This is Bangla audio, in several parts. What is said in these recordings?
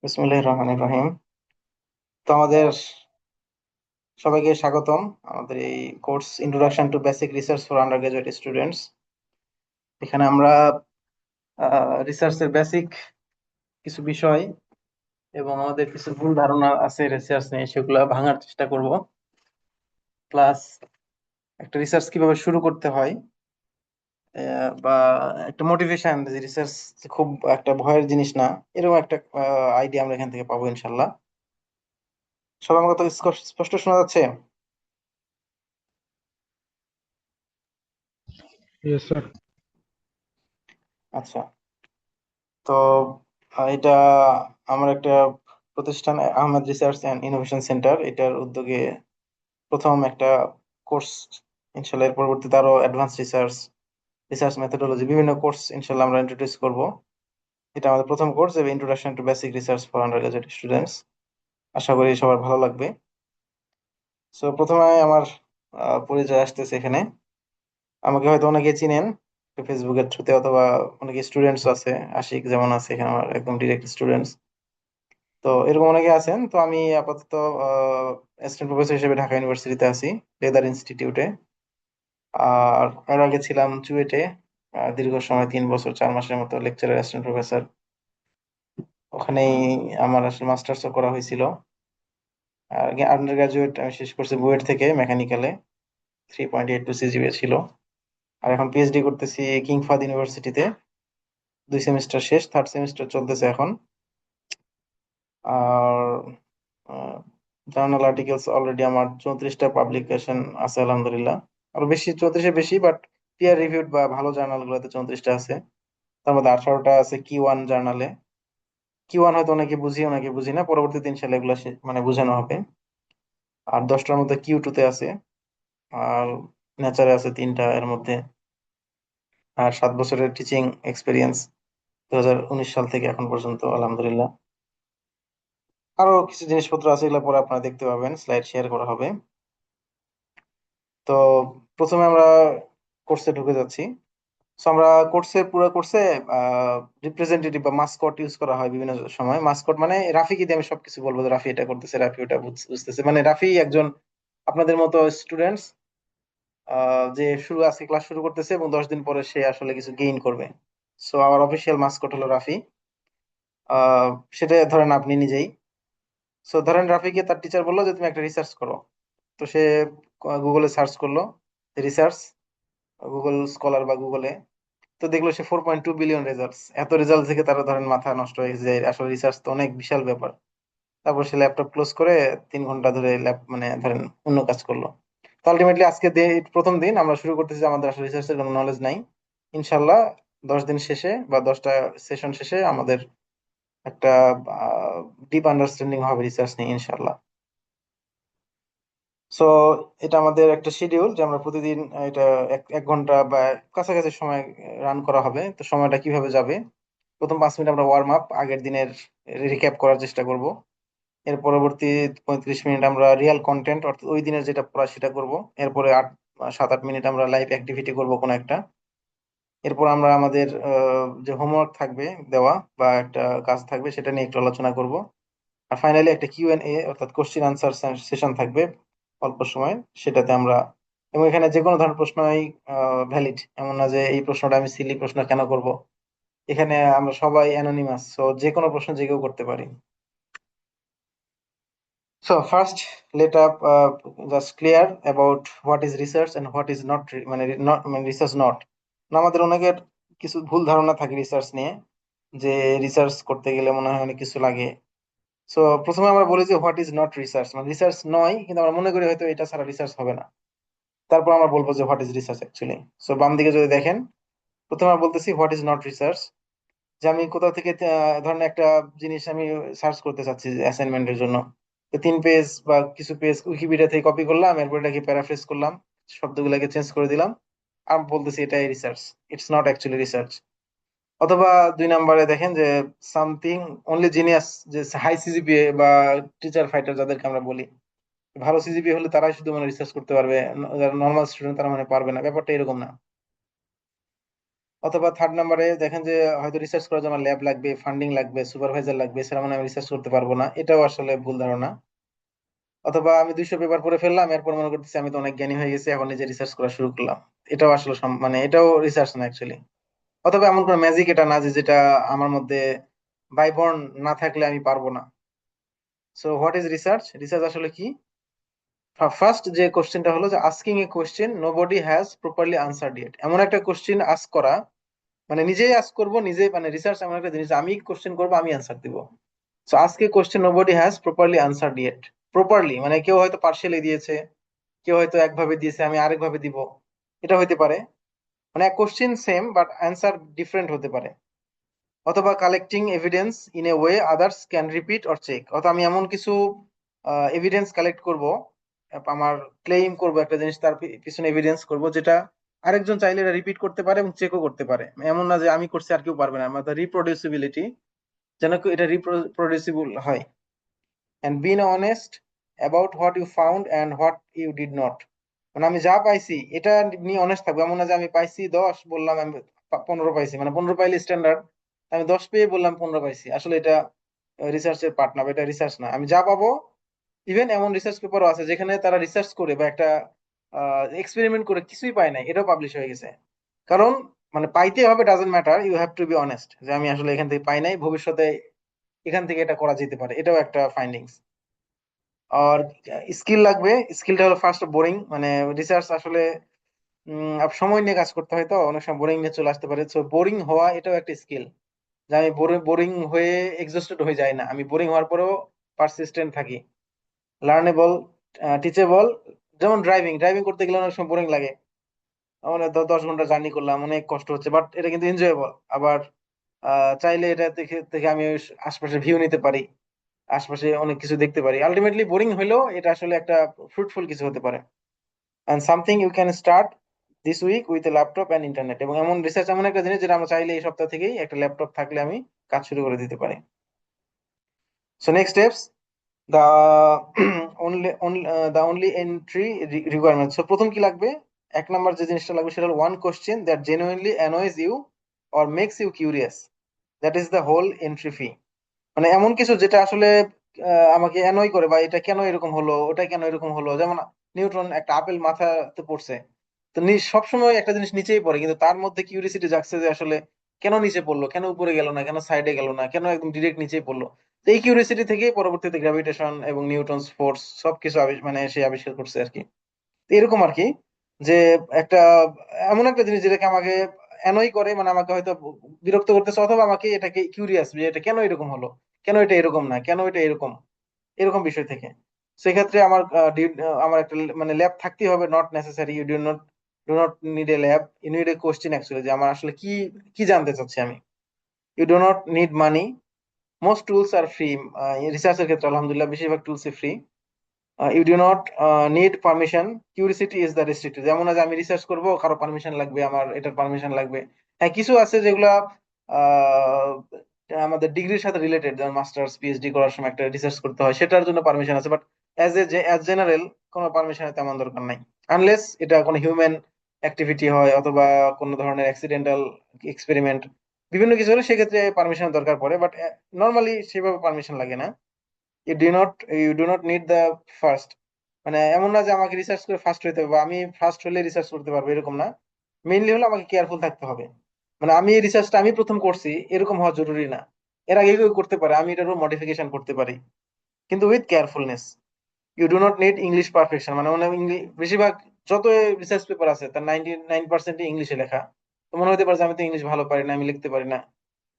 বিসমিল্লাহির রহমানির রহিম। তো আমাদের সবাইকে স্বাগতম আমাদের এই course introduction to basic research for undergraduate students. এখানে আমরা রিসার্চের বেসিক কিছু বিষয় এবং আমাদের কিছু ভুল ধারণা আছে রিসার্চ নিয়ে সেগুলো ভাঙার চেষ্টা করব। প্লাস একটা রিসার্চ কিভাবে শুরু করতে হয়, বা একটা মোটিভেশন যে রিসার্চ খুব একটা ভয়ের জিনিস না, এরকম একটা আইডিয়া আমরা এখান থেকে পাবো ইনশাল্লাহ। সবার আমার কথা স্পষ্ট শোনা যাচ্ছে? Yes, sir. আচ্ছা। তো এটা আমার একটা প্রতিষ্ঠান Ahmed research and innovation centre, এটার উদ্যোগে প্রথম একটা কোর্স। ইনশাল্লাহ এর পরবর্তীতে আরো অ্যাডভান্স রিসার্চ, রিসার্চ মেথোডোলজি, বিভিন্ন কোর্স ইনশাল্লাহ আমরা ইন্ট্রোডিউস করব। এটা আমাদের প্রথম কোর্স, এবং introduction to basic research for undergraduate students. আশা করি সবার ভালো লাগবে। সো প্রথমে আমার পরিচয় আসতেছে এখানে। আমাকে হয়তো অনেকে চিনেন ফেসবুকের থ্রুতে, অথবা অনেকে স্টুডেন্টস আছে, আশিক যেমন আছে এখানে আমার একদম ডিরেক্ট স্টুডেন্টস। তো এরকম অনেকে আছেন। তো আমি আপাতত অ্যাসিস্ট্যান্ট প্রফেসর হিসেবে ঢাকা ইউনিভার্সিটিতে আছি, লেদার ইনস্টিটিউটে। আর এর আগে ছিলাম চুয়েটে দীর্ঘ সময় 3 বছর 4 মাসের মতো লেকচারার অ্যাসিস্ট্যান্ট প্রফেসর। ওখানেই আমার আসলে মাস্টার্সও করা হয়েছিল। আর আন্ডার গ্রাজুয়েট আমি শেষ করছি বুয়েট থেকে মেকানিক্যালে, 3.82 সিজিপিএ ছিল। আর এখন পিএইচডি করতেছি কিং ফাহাদ ইউনিভার্সিটিতে, 2 সেমিস্টার শেষ, থার্ড সেমিস্টার চলতেছে এখন। আর জার্নাল আর্টিকেলস অলরেডি আমার 34টা পাবলিকেশন আছে আলহামদুলিল্লাহ। আরো বেশি, 34-এর বেশি, বাট পিয়ার রিভিউড বা ভালো জার্নাল গুলোতে 34টা আছে। তার মধ্যে 18টা আছে Q1 জার্নালে। Q1 হয়তো অনেকে বুঝি অনেকে বুঝি না, পরবর্তী 3 সালে এগুলো মানে বোঝানো হবে। আর 10টার মধ্যে Q2 তে আছে। আর নেচারে আছে 3টা এর মধ্যে। আর 7 বছরের টিচিং এক্সপিরিয়েন্স 2019 সাল থেকে এখন পর্যন্ত আলহামদুলিল্লাহ। আরো কিছু জিনিসপত্র আছে, এগুলো পরে আপনারা দেখতে পাবেন, স্লাইড শেয়ার করা হবে। তো প্রথমে আমরা কোর্সে ঢুকে যাচ্ছি। তো আমরা পুরো কোর্সে রিপ্রেজেন্টেটিভ বা মাস্কট ইউজ করা হয় বিভিন্ন সময়। মাস্কট মানে রাফিকে দিয়ে আমি সবকিছু বলবো যে রাফি এটা করতেছে, রাফি ওটা বুঝতেছে, মানে রাফি একজন আপনাদের মতো স্টুডেন্টস, যে আজকে ক্লাস শুরু করতেছে এবং 10 দিন পরে সে আসলে কিছু গেইন করবে। সো আমার অফিসিয়াল মাস্কট হলো রাফি। আহ সেটা ধরেন আপনি নিজেই। সো ধরেন রাফিকে তার টিচার বললো যে তুমি একটা রিসার্চ করো। তো সে গুগলে সার্চ করলো রিসার্চ, গুগল স্কলার বা গুগলে। তো দেখলো সে 4.2 বিলিয়ন রেজাল্টস, এত রেজাল্ট থেকে তারা ধরেন মাথা নষ্ট হয়ে গেছে যে আসলে রিসার্চ তো অনেক বিশাল ব্যাপার। তারপর সে ল্যাপটপ ক্লোজ করে 3 ঘন্টা ধরে ল্যাব মানে ধরেন অন্য কাজ করলো। তো আলটিমেটলি আজকে প্রথম দিন আমরা শুরু করতেছি যে আমাদের আসলে রিসার্চের কোনো নলেজ নাই। ইনশাল্লাহ 10 দিন শেষে বা 10টা সেশন শেষে আমাদের একটা ডিপ আন্ডারস্ট্যান্ডিং হবে রিসার্চ নিয়ে ইনশাল্লাহ। সো এটা আমাদের একটা শিডিউল যে আমরা প্রতিদিন এটা এক এক ঘন্টা বা কাছাকাছি সময় রান করা হবে। তো সময়টা কিভাবে যাবে, প্রথম 5 মিনিট আমরা ওয়ার্ম আপ আগের দিনের রিক্যাপ করার চেষ্টা করব। এর পরবর্তী 35 মিনিট আমরা রিয়েল কন্টেন্ট অর্থাৎ ওই দিনের যেটা পড়া সেটা করব। এরপরে 7-8 মিনিট আমরা লাইভ অ্যাক্টিভিটি করব কোনো একটা। এরপর আমরা আমাদের যে হোমওয়ার্ক থাকবে দেওয়া বা একটা কাজ থাকবে সেটা নিয়ে একটু আলোচনা করব। আর ফাইনালি একটা Q&A অর্থাৎ কোশ্চেন আনসার সেশন থাকবে অল্প সময়, সেটাতে আমরা, এবং এখানে যে কোনো ধরনের প্রশ্নই ভ্যালিড, এমন না যে এই প্রশ্নটা আমি সিলি প্রশ্ন কেন করব। এখানে আমরা সবাই অ্যানোনিমাস, সো যে কোনো প্রশ্ন যে কেউ করতে পারি। So first, let up just clear about what is research and what is not মানে not মানে রিসার্চ নট। আমাদের অনেকের কিছু ভুল ধারণা থাকে রিসার্চ নিয়ে, যে রিসার্চ করতে গেলে মনে হয় অনেক কিছু লাগে। সো প্রথমে আমরা বলি যে হোয়াট ইজ নট রিসার্চ, মানে রিসার্চ নয় কিন্তু আমরা মনে করি হয়তো এটা ছাড়া রিসার্চ হবে না। তারপর আমরা বলবো যে what is research actually. So বাম দিকে যদি দেখেন, প্রথমে আমরা বলতেছি হোয়াট ইজ নট রিসার্চ। যে আমি কোথাও থেকে ধরেন একটা জিনিস আমি সার্চ করতে চাচ্ছি অ্যাসাইনমেন্টের জন্য। তো 3 পেজ বা কিছু পেজ উইকিপিডিয়া থেকে কপি করলাম, এরপর এটাকে প্যারাফ্রেজ করলাম, শব্দগুলোকে চেঞ্জ করে দিলাম, আর বলতেছি এটাই research. It's not actually research. অথবা 2 নম্বরে দেখেন যে সামথিং অনলি জিনিয়াস, যে হাই সিজিপিএ বা টিচার ফাইটার যাদেরকে আমরা বলি, ভালো সিজিপিএ হলে তারাই শুধু মানে রিসার্চ করতে পারবে, যারা নর্মাল স্টুডেন্ট তারা মানে পারবে না, ব্যাপারটা এরকম না। অথবা থার্ড নাম্বারে দেখেন যে হয়তো রিসার্চ করার জন্য ল্যাব লাগবে, ফান্ডিং লাগবে, সুপারভাইজার লাগবে, এছাড়া মানে আমি রিসার্চ করতে পারবো না, এটাও আসলে ভুল ধারণা। অথবা আমি 200 পেপার পড়ে ফেললাম, এরপর মনে করতেছি আমি তো অনেক জ্ঞানী হয়ে গেছি, এখন নিজে রিসার্চ করা শুরু করলাম। এটাও আসলে মানে এটাও রিসার্চ না অ্যাকচুয়ালি। অথবা এমন কোনো ম্যাজিক এটা না যে যেটা আমার মধ্যে বাইবর্ন না থাকলে আমি পারবো না। So what is research? Research আসলে কি? ফার্স্ট যে কোশ্চেনটা হলো যে asking A question nobody has properly answered yet. এমন একটা কোশ্চেন আস্ক করা, মানে নিজেই আস্ক করবো নিজে, মানে রিসার্চ এমন একটা জিনিস আমি কোশ্চেন করবো আমি অ্যান্সার দিব। সো আজকে question nobody has properly answered yet. Properly মানে কেউ হয়তো পার্শিয়ালি দিয়েছে, কেউ হয়তো একভাবে দিয়েছে, আমি আরেকভাবে দিব, এটা হইতে পারে। মানে question same but answer different হতে পারে। অথবা collecting evidence in a way others can repeat or check, অথবা আমি এমন কিছু এভিডেন্স কালেক্ট করব, আমার ক্লেইম করব একটা জিনিস, তার পিছনে এভিডেন্স করব যেটা আরেকজন চাইলে এটা রিপিট করতে পারে এবং চেকও করতে পারে। এমন না যে আমি করছি আর কেউ পারবে না, আমাদের রিপ্রোডিউসিবিলিটি, যেন এটা রিপ্রোডিউসিবল হয়। And been honest about what you found and what you did not. মানে আমি যা পাইছি এটা নিয়ে অনেস্ট থাকবো, এমন না যে আমি পাইছি 10 বললাম আমি 15 পাইছি, মানে 15 পাইলে স্ট্যান্ডার্ড, আমি 10 পেয়ে বললাম 15 পাইছি, আসলে এটা রিসার্চের পার্ট না বা এটা রিসার্চ না। আমি যা পাবো, ইভেন এমন রিসার্চ পেপারও আছে যেখানে তারা রিসার্চ করে বা একটা এক্সপেরিমেন্ট করে কিছুই পায় নাই, এটাও পাবলিশ হয়ে গেছে। কারণ মানে পাইতে হবে doesn't matter, you have to be honest যে আমি আসলে এখান থেকে পাই নাই, ভবিষ্যতে এখান থেকে এটা করা যেতে পারে, এটাও একটা ফাইন্ডিংস। আর স্কিল লাগবে, স্কিলটা হলো ফার্স্ট বোরিং, মানে রিসার্চ আসলে সময় নিয়ে কাজ করতে হয়, তো অনেক সময় বোরিং নিয়ে চলে আসতে পারে। তো বোরিং হওয়া এটাও একটা স্কিল, যে আমি বোরিং হয়ে এক্সস্টেড হয়ে যায় না, আমি বোরিং হওয়ার পরেও পারসিস্টেন্ট থাকি। লার্নেবল, টিচেবল। যেমন ড্রাইভিং ড্রাইভিং করতে গেলে অনেক সময় বোরিং লাগে, মানে 10 ঘন্টা জার্নি করলাম, অনেক কষ্ট হচ্ছে, বাট এটা কিন্তু এনজয়েবল। আবার চাইলে এটা থেকে থেকে আমি আশপাশে ভিউ নিতে পারি, আশপাশে অনেক কিছু দেখতে পারি। আলটিমেটলি বোরিং হলেও এটা আসলে একটা ফ্রুটফুল কিছু হতে পারে। And something you can start this week with a laptop and internet. এবং এমন রিসার্চ এমন একটা জিনিস যেটা আমরা চাইলে এই সপ্তাহ থেকেই একটা ল্যাপটপ থাকলে আমি কাজ শুরু করে দিতে পারি। So next steps, the only entry requirement. So প্রথম কি লাগবে? এক নাম্বার যে জিনিসটা লাগবে সেটা হলো one question that genuinely annoys you or makes you curious, that is the whole entry fee. মানে এমন কিছু যেটা আসলে আমাকে অ্যানয় করে, বা এটা কেন এরকম হলো, ওটা কেন এরকম হলো। যেমন নিউটন একটা আপেল মাথাতে পড়ছে, তো সবসময় একটা জিনিস নিচেই পড়ে, কিন্তু তার মধ্যে কিউরিসিটি জাগছে যে আসলে কেন নিচে পড়লো, কেন উপরে গেল না, কেন সাইডে গেল না, কেন একদম ডিরেক্ট নিচেই পড়লো। তো এই কিউরিসিটি থেকেই পরবর্তীতে গ্র্যাভিটেশন এবং নিউটনস ফোর্স সবকিছু মানে সে আবিষ্কার করছে আর কি। তো এরকম আর কি, যে একটা এমন একটা জিনিস যেটাকে আমাকে অ্যানয় করে, মানে আমাকে হয়তো বিরক্ত করতেছে, অথবা আমাকে এটাকে কিউরিয়াস যে এটা কেন এরকম হলো, কেন এটা এরকম না, কেন এটা এরকম, এরকম বিষয় থেকে। সেক্ষেত্রে আমার আমার একটা মানে ল্যাব থাকতেই হবে, not necessary, you do not need a lab, you need a question actually, যে আমার আসলে কি কি জানতে চাচ্ছি আমি। You do not need money, most tools are free. রিসার্চের ক্ষেত্রে আলহামদুলিল্লাহ বেশিরভাগ টুলসই free. You do not need permission, curiosity is the restricted. যেমন আজ আমি রিসার্চ করবো, কারো পারমিশন লাগবে, আমার এটার পারমিশন লাগবে। হ্যাঁ কিছু আছে যেগুলা আহ, আমাদের ডিগ্রির সাথে রিলেটেড, যেমন মাস্টার্স পিএইচডি করার সময় একটা রিসার্চ করতে হয়, সেটার জন্য পারমিশন আছে, বাট অ্যাজ জেনারেল কোনো পারমিশনের তেমন দরকার নাই, আনলেস এটা কোনো হিউম্যান অ্যাক্টিভিটি হয় অথবা কোনো ধরনের অ্যাক্সিডেন্টাল এক্সপেরিমেন্ট, বিভিন্ন কিছু হলে সেক্ষেত্রে পারমিশন দরকার পড়ে, বাট নর্মালি সেভাবে পারমিশন লাগে না। You do not need the first, মানে এমন না যে আমাকে রিসার্চ করে ফার্স্ট হইতে হবে বা আমি ফার্স্ট হলে রিসার্চ করতে পারবো, এরকম না। মেইনলি হলো আমাকে কেয়ারফুল থাকতে হবে, মানে আমি এই রিসার্চটা আমি প্রথম করছি এরকম হওয়া জরুরি না, এর আগে কেউ করতে পারে, আমি এটারও মডিফিকেশন করতে পারি, কিন্তু with carefulness. You do not need English perfection, মানে মনে হয় বেশিরভাগ যত রিসার্চ পেপার আছে তার 99% ইংলিশে লেখা। তো মনে হতে পারে যে আমি তো ইংলিশ ভালো পারি না, আমি লিখতে পারি না,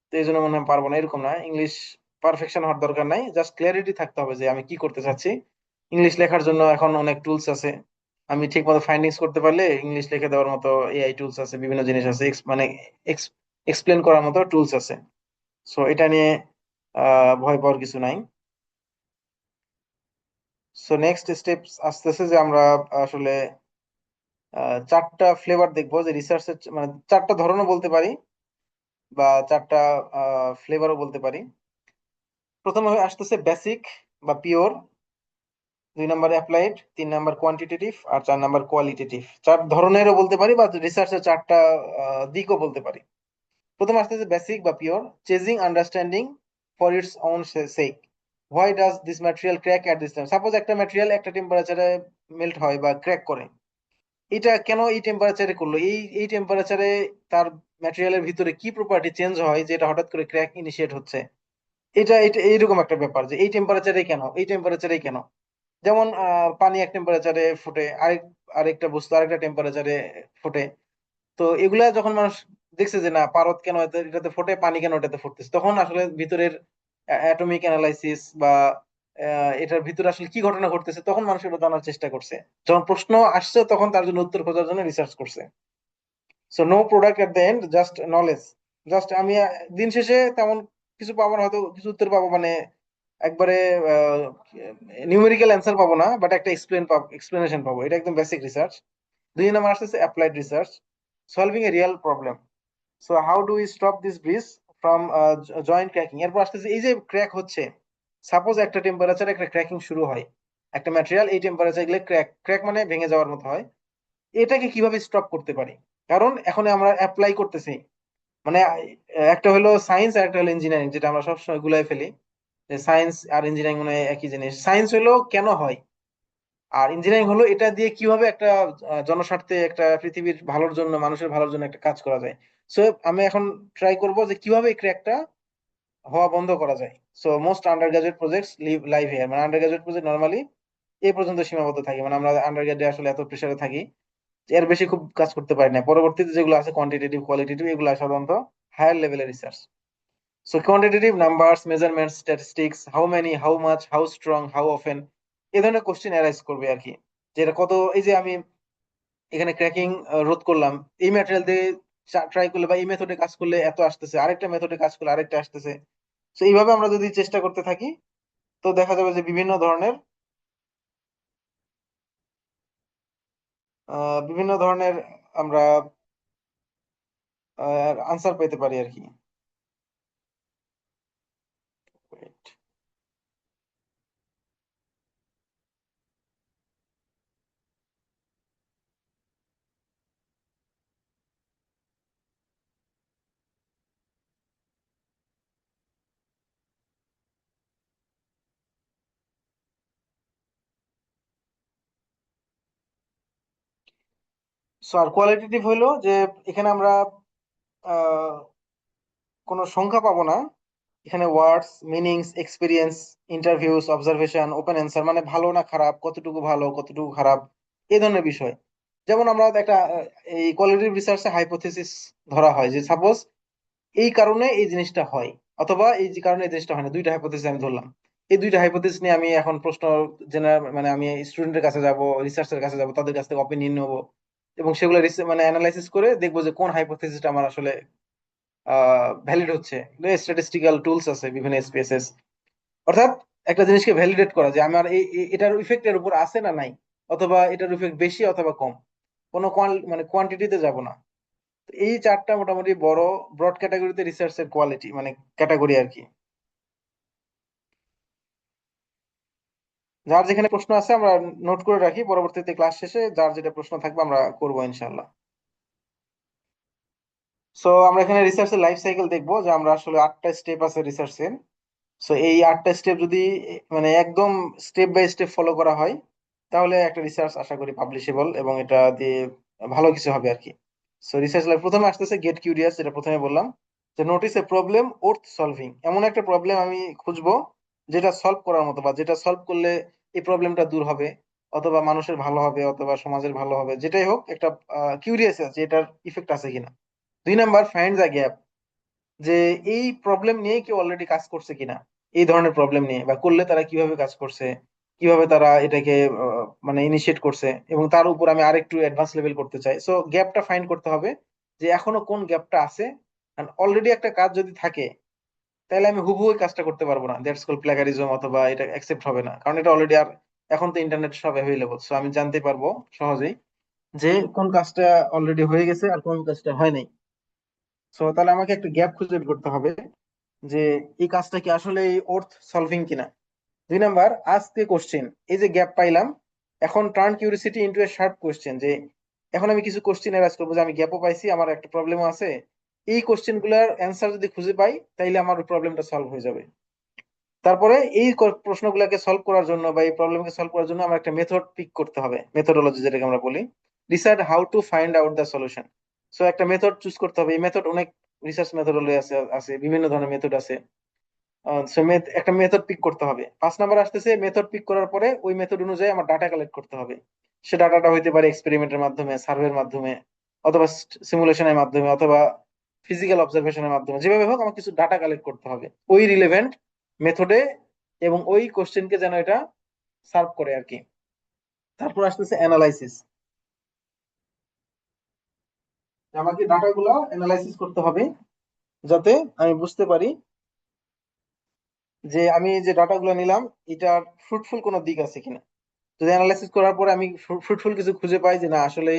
তো এই জন্য মনে হয় পারবো না, এরকম না। ইংলিশ পারফেকশন হওয়ার দরকার নাই, জাস্ট ক্লিয়ারিটি থাকতে হবে যে আমি কি করতে চাচ্ছি। ইংলিশ লেখার জন্য এখন অনেক টুলস আছে, আমি ঠিক মতো ফাইন্ডিংস করতে পারলে ইংলিশ লিখে দেওয়ার মতো এআই টুলস আছে, বিভিন্ন জিনিস আছে, মানে এক্সপ্লেন করার মতো টুলস আছে। সো এটা নিয়ে ভয় পাওয়ার কিছু নাই। সো নেক্সট স্টেপস আসতেছে যে আমরা আসলে চারটা ফ্লেভার দেখবো, যে রিসার্চের মানে চারটা ধরনও বলতে পারি বা চারটা ফ্লেভারও বলতে পারি। প্রথমে আসতেছে বেসিক বা পিওর, 2 নম্বর অ্যাপ্লাইড, 3 নম্বর কোয়ান্টিটেটিভ, আর 4 নম্বর কোয়ালিটেটিভ। চার ধরনেরও বলতে পারি বা রিসার্চের চারটা দিকও বলতে পারি। প্রথম আসতেছে বেসিক বা pure, chasing understanding for its own sake. Why does this material crack at this time? Suppose একটা ম্যাটেরিয়াল একটা টেম্পারেচারে মেল্ট হয় বা ক্র্যাক করে, এটা কেন এই টেম্পারেচারে করলো, এই টেম্পারেচারে তার ম্যাটেরিয়ালের ভিতরে কি প্রপার্টি চেঞ্জ হয় যে এটা হঠাৎ করে ক্র্যাক ইনিশিয়েট হচ্ছে। এটা এইরকম একটা ব্যাপার যে এই টেম্পারেচারে কেন, এই টেম্পারেচারে কেন। যেমন পানি এক টেম্পারেচারে ফুটে, আরেকটা বস্তু আরেকটা টেম্পারেচারে ফুটে। তো এগুলা যখন মানুষ দেখছে যে না পারদ কেন এটাতে ফোটে, পানি কেন এটাতে ফুটতেছে, তখন আসলে ভিতরের অ্যাটমিক অ্যানালাইসিস বা এটার ভিতরে আসলে কি ঘটনা ঘটতেছে, তখন মানুষ এটা জানার চেষ্টা করছে। যখন প্রশ্ন আসছে তখন তার জন্য উত্তর খোঁজার জন্য রিসার্চ করছে। So no product at the end, just knowledge. Just আমি দিন শেষে তেমন কিছু পাবো না, হয়তো কিছু উত্তর পাবো, মানে একবারে নিউমেরিক্যাল অ্যান্সার পাবো না, বাট একটা এক্সপ্লেনেশন পাবো। এটা একদম বেসিক রিসার্চ। দুই নাম্বার আসতেছে applied research, solving A real problem. So how do we stop this bridge from joint cracking? এরপর আসতেছে এই যে ক্র্যাক হচ্ছে, সাপোজ একটা টেম্পারেচারে একটা ক্র্যাকিং শুরু হয়, একটা ম্যাটেরিয়াল এই টেম্পারেচার গেলে ক্র্যাক ক্র্যাক মানে ভেঙে যাওয়ার মতো হয়। এটাকে কিভাবে স্টপ করতে পারি? কারণ এখন আমরা অ্যাপ্লাই করতেছি, মানে একটা হলো সায়েন্স আর একটা হলো ইঞ্জিনিয়ারিং, যেটা আমরা সবসময় গুলাই ফেলি যে সায়েন্স আর ইঞ্জিনিয়ারিং মানে একই জিনিস। সায়েন্স হলো কেন হয়, আর ইঞ্জিনিয়ারিং হলো এটা দিয়ে কিভাবে একটা জনস্বার্থে একটা পৃথিবীর ভালোর জন্য, মানুষের ভালোর জন্য একটা কাজ করা যায়। সো আমি এখন ট্রাই করব যে কিভাবে এই ক্র্যাকটা হওয়া বন্ধ করা যায়। So most undergraduate projects live live here, মানে আন্ডার গ্রাজুয়েট প্রজেক্ট নর্মালি এই পর্যন্ত সীমাবদ্ধ থাকি, মানে আমরা আন্ডার গ্রাজে আসলে এত প্রেসারে থাকি যে এর বেশি খুব কাজ করতে পারি না। পরবর্তীতে যেগুলো আছে কোয়ান্টিটেটিভ কোয়ালিটেটিভ, এগুলো সাধারণত হায়ার লেভেলের research. So quantitative numbers, measurements, statistics, how many, how much, how strong, how often, এই ধরনের কোশ্চেন অ্যারাইজ করবে আর কি। যে এটা কত, এই যে আমি এখানে ক্র্যাকিং রোধ করলাম এই ম্যাটেরিয়াল দিয়ে, ট্রাই করলে বা এই মেথডে কাজ করলে এত আসতেছে, আরেকটা মেথডে কাজ করলে আরেকটা আসতেছে। তো এইভাবে আমরা যদি চেষ্টা করতে থাকি, তো দেখা যাবে যে বিভিন্ন ধরনের আমরা আনসার পেতে পারি আর কি। সো আর কোয়ালিটেটিভ হইলো যে এখানে আমরা আহ, কোনো সংখ্যা পাবো না, এখানে words, meanings, experience, interviews, observation, open answer, মানে ভালো না খারাপ, কতটুকু ভালো কতটুকু খারাপ, এই ধরনের বিষয়। যেমন আমরা একটা এই কোয়ালিটিভ রিসার্চে হাইপোথেসিস ধরা হয় যে সাপোজ এই কারণে এই জিনিসটা হয়, অথবা এই যে কারণে এই জিনিসটা হয় না, দুইটা হাইপোথেসিস আমি ধরলাম। এই দুইটা হাইপোথেসিস নিয়ে আমি এখন প্রশ্ন জেনারেল, মানে আমি স্টুডেন্টের কাছে যাব, রিসার্চের কাছে যাব, তাদের কাছ থেকে অপিনিয়ন নেবো, এবং সেগুলো মানে অ্যানালাইসিস করে দেখবো যে কোন হাইপোথেসিসটা আমার আসলে ভ্যালিড হচ্ছে। স্ট্যাটিস্টিক্যাল টুলস আছে বিভিন্ন স্পেসেস, অর্থাৎ একটা জিনিসকে ভ্যালিডেট করা যে আমার এটার ইফেক্ট এর উপর আছে না নাই, অথবা এটার ইফেক্ট বেশি অথবা কম, কোনো মানে কোয়ান্টিটিতে যাব না। তো এই চারটা মোটামুটি বড় ব্রড ক্যাটাগরিতে রিসার্চের কোয়ালিটি, মানে ক্যাটাগরি আর কি। যার যেখানে প্রশ্ন আছে আমরা নোট করে রাখি, পরবর্তীতে ক্লাস শেষে যার যেটা প্রশ্ন থাকবে আমরা করবো ইনশাল্লাহ। সো আমরা এখানে রিসার্চের লাইফ সাইকেল দেখবো, যে আমরা আসলে 8টা স্টেপ আছে রিসার্চের। সো এই 8টা স্টেপ যদি মানে একদম স্টেপ বাই স্টেপ ফলো করা হয়, তাহলে একটা রিসার্চ আশা করি পাবলিশেবল, এবং এটা দিয়ে ভালো কিছু হবে আর কি। সো রিসার্চ লাইফ প্রথমে আসতেছে গেট কিউরিয়াস, যেটা প্রথমে বললাম, যে notice a problem worth solving. এমন একটা প্রবলেম আমি খুঁজবো যেটা সলভ করার মতো, বা যেটা সলভ করলে এই প্রবলেমটা দূর হবে, অথবা মানুষের ভালো হবে, অথবা সমাজের ভালো হবে, যেটাই হোক একটা কিউরিয়াস আছে এটার ইফেক্ট আছে কিনা। দুই নাম্বার ফাইন্ড দ্য গ্যাপ, যে এই প্রবলেম নিয়ে কেউ অলরেডি কাজ করছে কিনা, এই ধরনের প্রবলেম নিয়ে, বা করলে তারা কিভাবে কাজ করছে, কিভাবে তারা এটাকে মানে ইনিশিয়েট করছে, এবং তার উপর আমি আরেকটু অ্যাডভান্স লেভেল করতে চাই। সো গ্যাপটা ফাইন্ড করতে হবে, যে এখনো কোন গ্যাপটা আছে। অলরেডি একটা কাজ যদি থাকে, তাহলে আমি হুবহু ওই কাজটা করতে পারবো না, দ্যাটস কল প্লাগারিজম, অথবা এটা অ্যাকসেপ্ট হবে না, কারণ এটা অলরেডি আর এখন তো ইন্টারনেট সব অ্যাভেলেবল। সো আমি জানতে পারবো সহজেই যে কোন কাজটা অলরেডি হয়ে গেছে আর কোন কাজটা হয় নাই। সো তাহলে আমাকে একটা গ্যাপ খুঁজে বের করতে হবে, যে এই কাজটা কি আসলে ওর্থ সলভিং কিনা। দুই নাম্বার আস্ক এ কোশ্চেন, এই যে গ্যাপ পাইলাম, এখন turn curiosity into a sharp question, যে এখন আমি কিছু কোশ্চেন এরাজ করবো, যে আমি গ্যাপও পাইছি, আমার একটা প্রবলেমও আছে, এই কোশ্চেন গুলার অ্যান্সার যদি খুঁজে পাই তাইলে আমার প্রবলেমটা সলভ হয়ে যাবে। তারপরে এই প্রশ্নগুলোকে সলভ করার জন্য বা এই প্রবলেমকে সলভ করার জন্য আমার একটা মেথড পিক করতে হবে, মেথোডোলজি যেটাকে আমরা বলি, decide how to find out the solution. So একটা মেথড চুজ করতে হবে। এই মেথড অনেক রিসার্চ মেথোডোলজি আছে আছে বিভিন্ন ধরনের মেথড আছে। সো একটা মেথড পিক করতে হবে। 5 নাম্বার আসতেছে, মেথড পিক করার পরে ওই মেথড অনুযায়ী আমার ডাটা কালেক্ট করতে হবে। সে ডাটাটা হইতে পারে এক্সপেরিমেন্টের মাধ্যমে, সার্ভের মাধ্যমে, অথবা সিমুলেশনের মাধ্যমে, অথবা ফিজিক্যাল অবজারভেশনের মাধ্যমে, যেভাবে হোক আমার কিছু ডাটা কালেক্ট করতে হবে ওই রিলেভেন্ট মেথডে, এবং ওই কোশ্চেনকে যেন এটা সার্ভ করে আর কি। তারপর আসতেছে অ্যানালাইসিস। আমাকে ডাটাগুলো অ্যানালাইসিস করতে হবে যাতে আমি বুঝতে পারি যে আমি যে ডাটাগুলো নিলাম এটার ফ্রুটফুল কোনো দিক আছে কিনা। যদি অ্যানালাইসিস করার পরে আমি ফ্রুটফুল কিছু খুঁজে পাই যে না আসলে,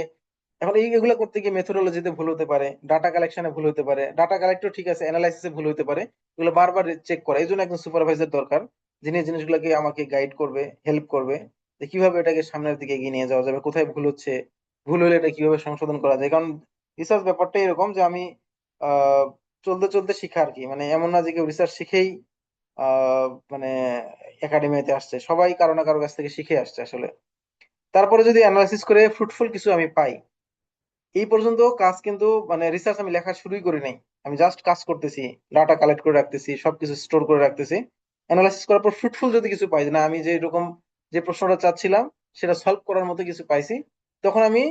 এখন এইগুলো করতে গিয়ে মেথোডোলজিতে ভুল হতে পারে, ডাটা কালেকশনে ভুল হতে পারে, ডাটা কালেক্টও ঠিক আছে, অ্যানালাইসিসে ভুল হতে পারে, এগুলো বারবার চেক করা। এই জন্য একজন সুপারভাইজার দরকার, যিনি এই জিনিসগুলোকে আমাকে গাইড করবে, হেল্প করবে, যে কিভাবে এটাকে সামনের দিকে এগিয়ে নিয়ে যাওয়া যাবে, কোথায় ভুল হচ্ছে, ভুল হলে এটা কিভাবে সংশোধন করা যায়। কারণ রিসার্চ ব্যাপারটা এরকম যে আমি আহ চলতে চলতে শিখা আর কি। মানে এমন না যে কেউ রিসার্চ শিখেই মানে একাডেমিতে আসছে, সবাই কারো না কারো কাছ থেকে শিখে আসছে আসলে। তারপরে যদি অ্যানালাইসিস করে ফ্রুটফুল কিছু আমি পাই, এই পর্যন্ত কাজ কিন্তু মানে রিসার্চ আমি লেখা শুরুই করি নাই, আমি জাস্ট কাজ করতেছি, ডাটা কালেক্ট করে রাখতেছি, সবকিছু স্টোর করে রাখতেছি। অ্যানালাইসিস করার পর ফ্রুটফুল যদি কিছু পাই, যে না আমি যে এরকম যে প্রশ্নটা চাচ্ছিলাম সেটা সলভ করার মতো কিছু পাইছি, তখন আমি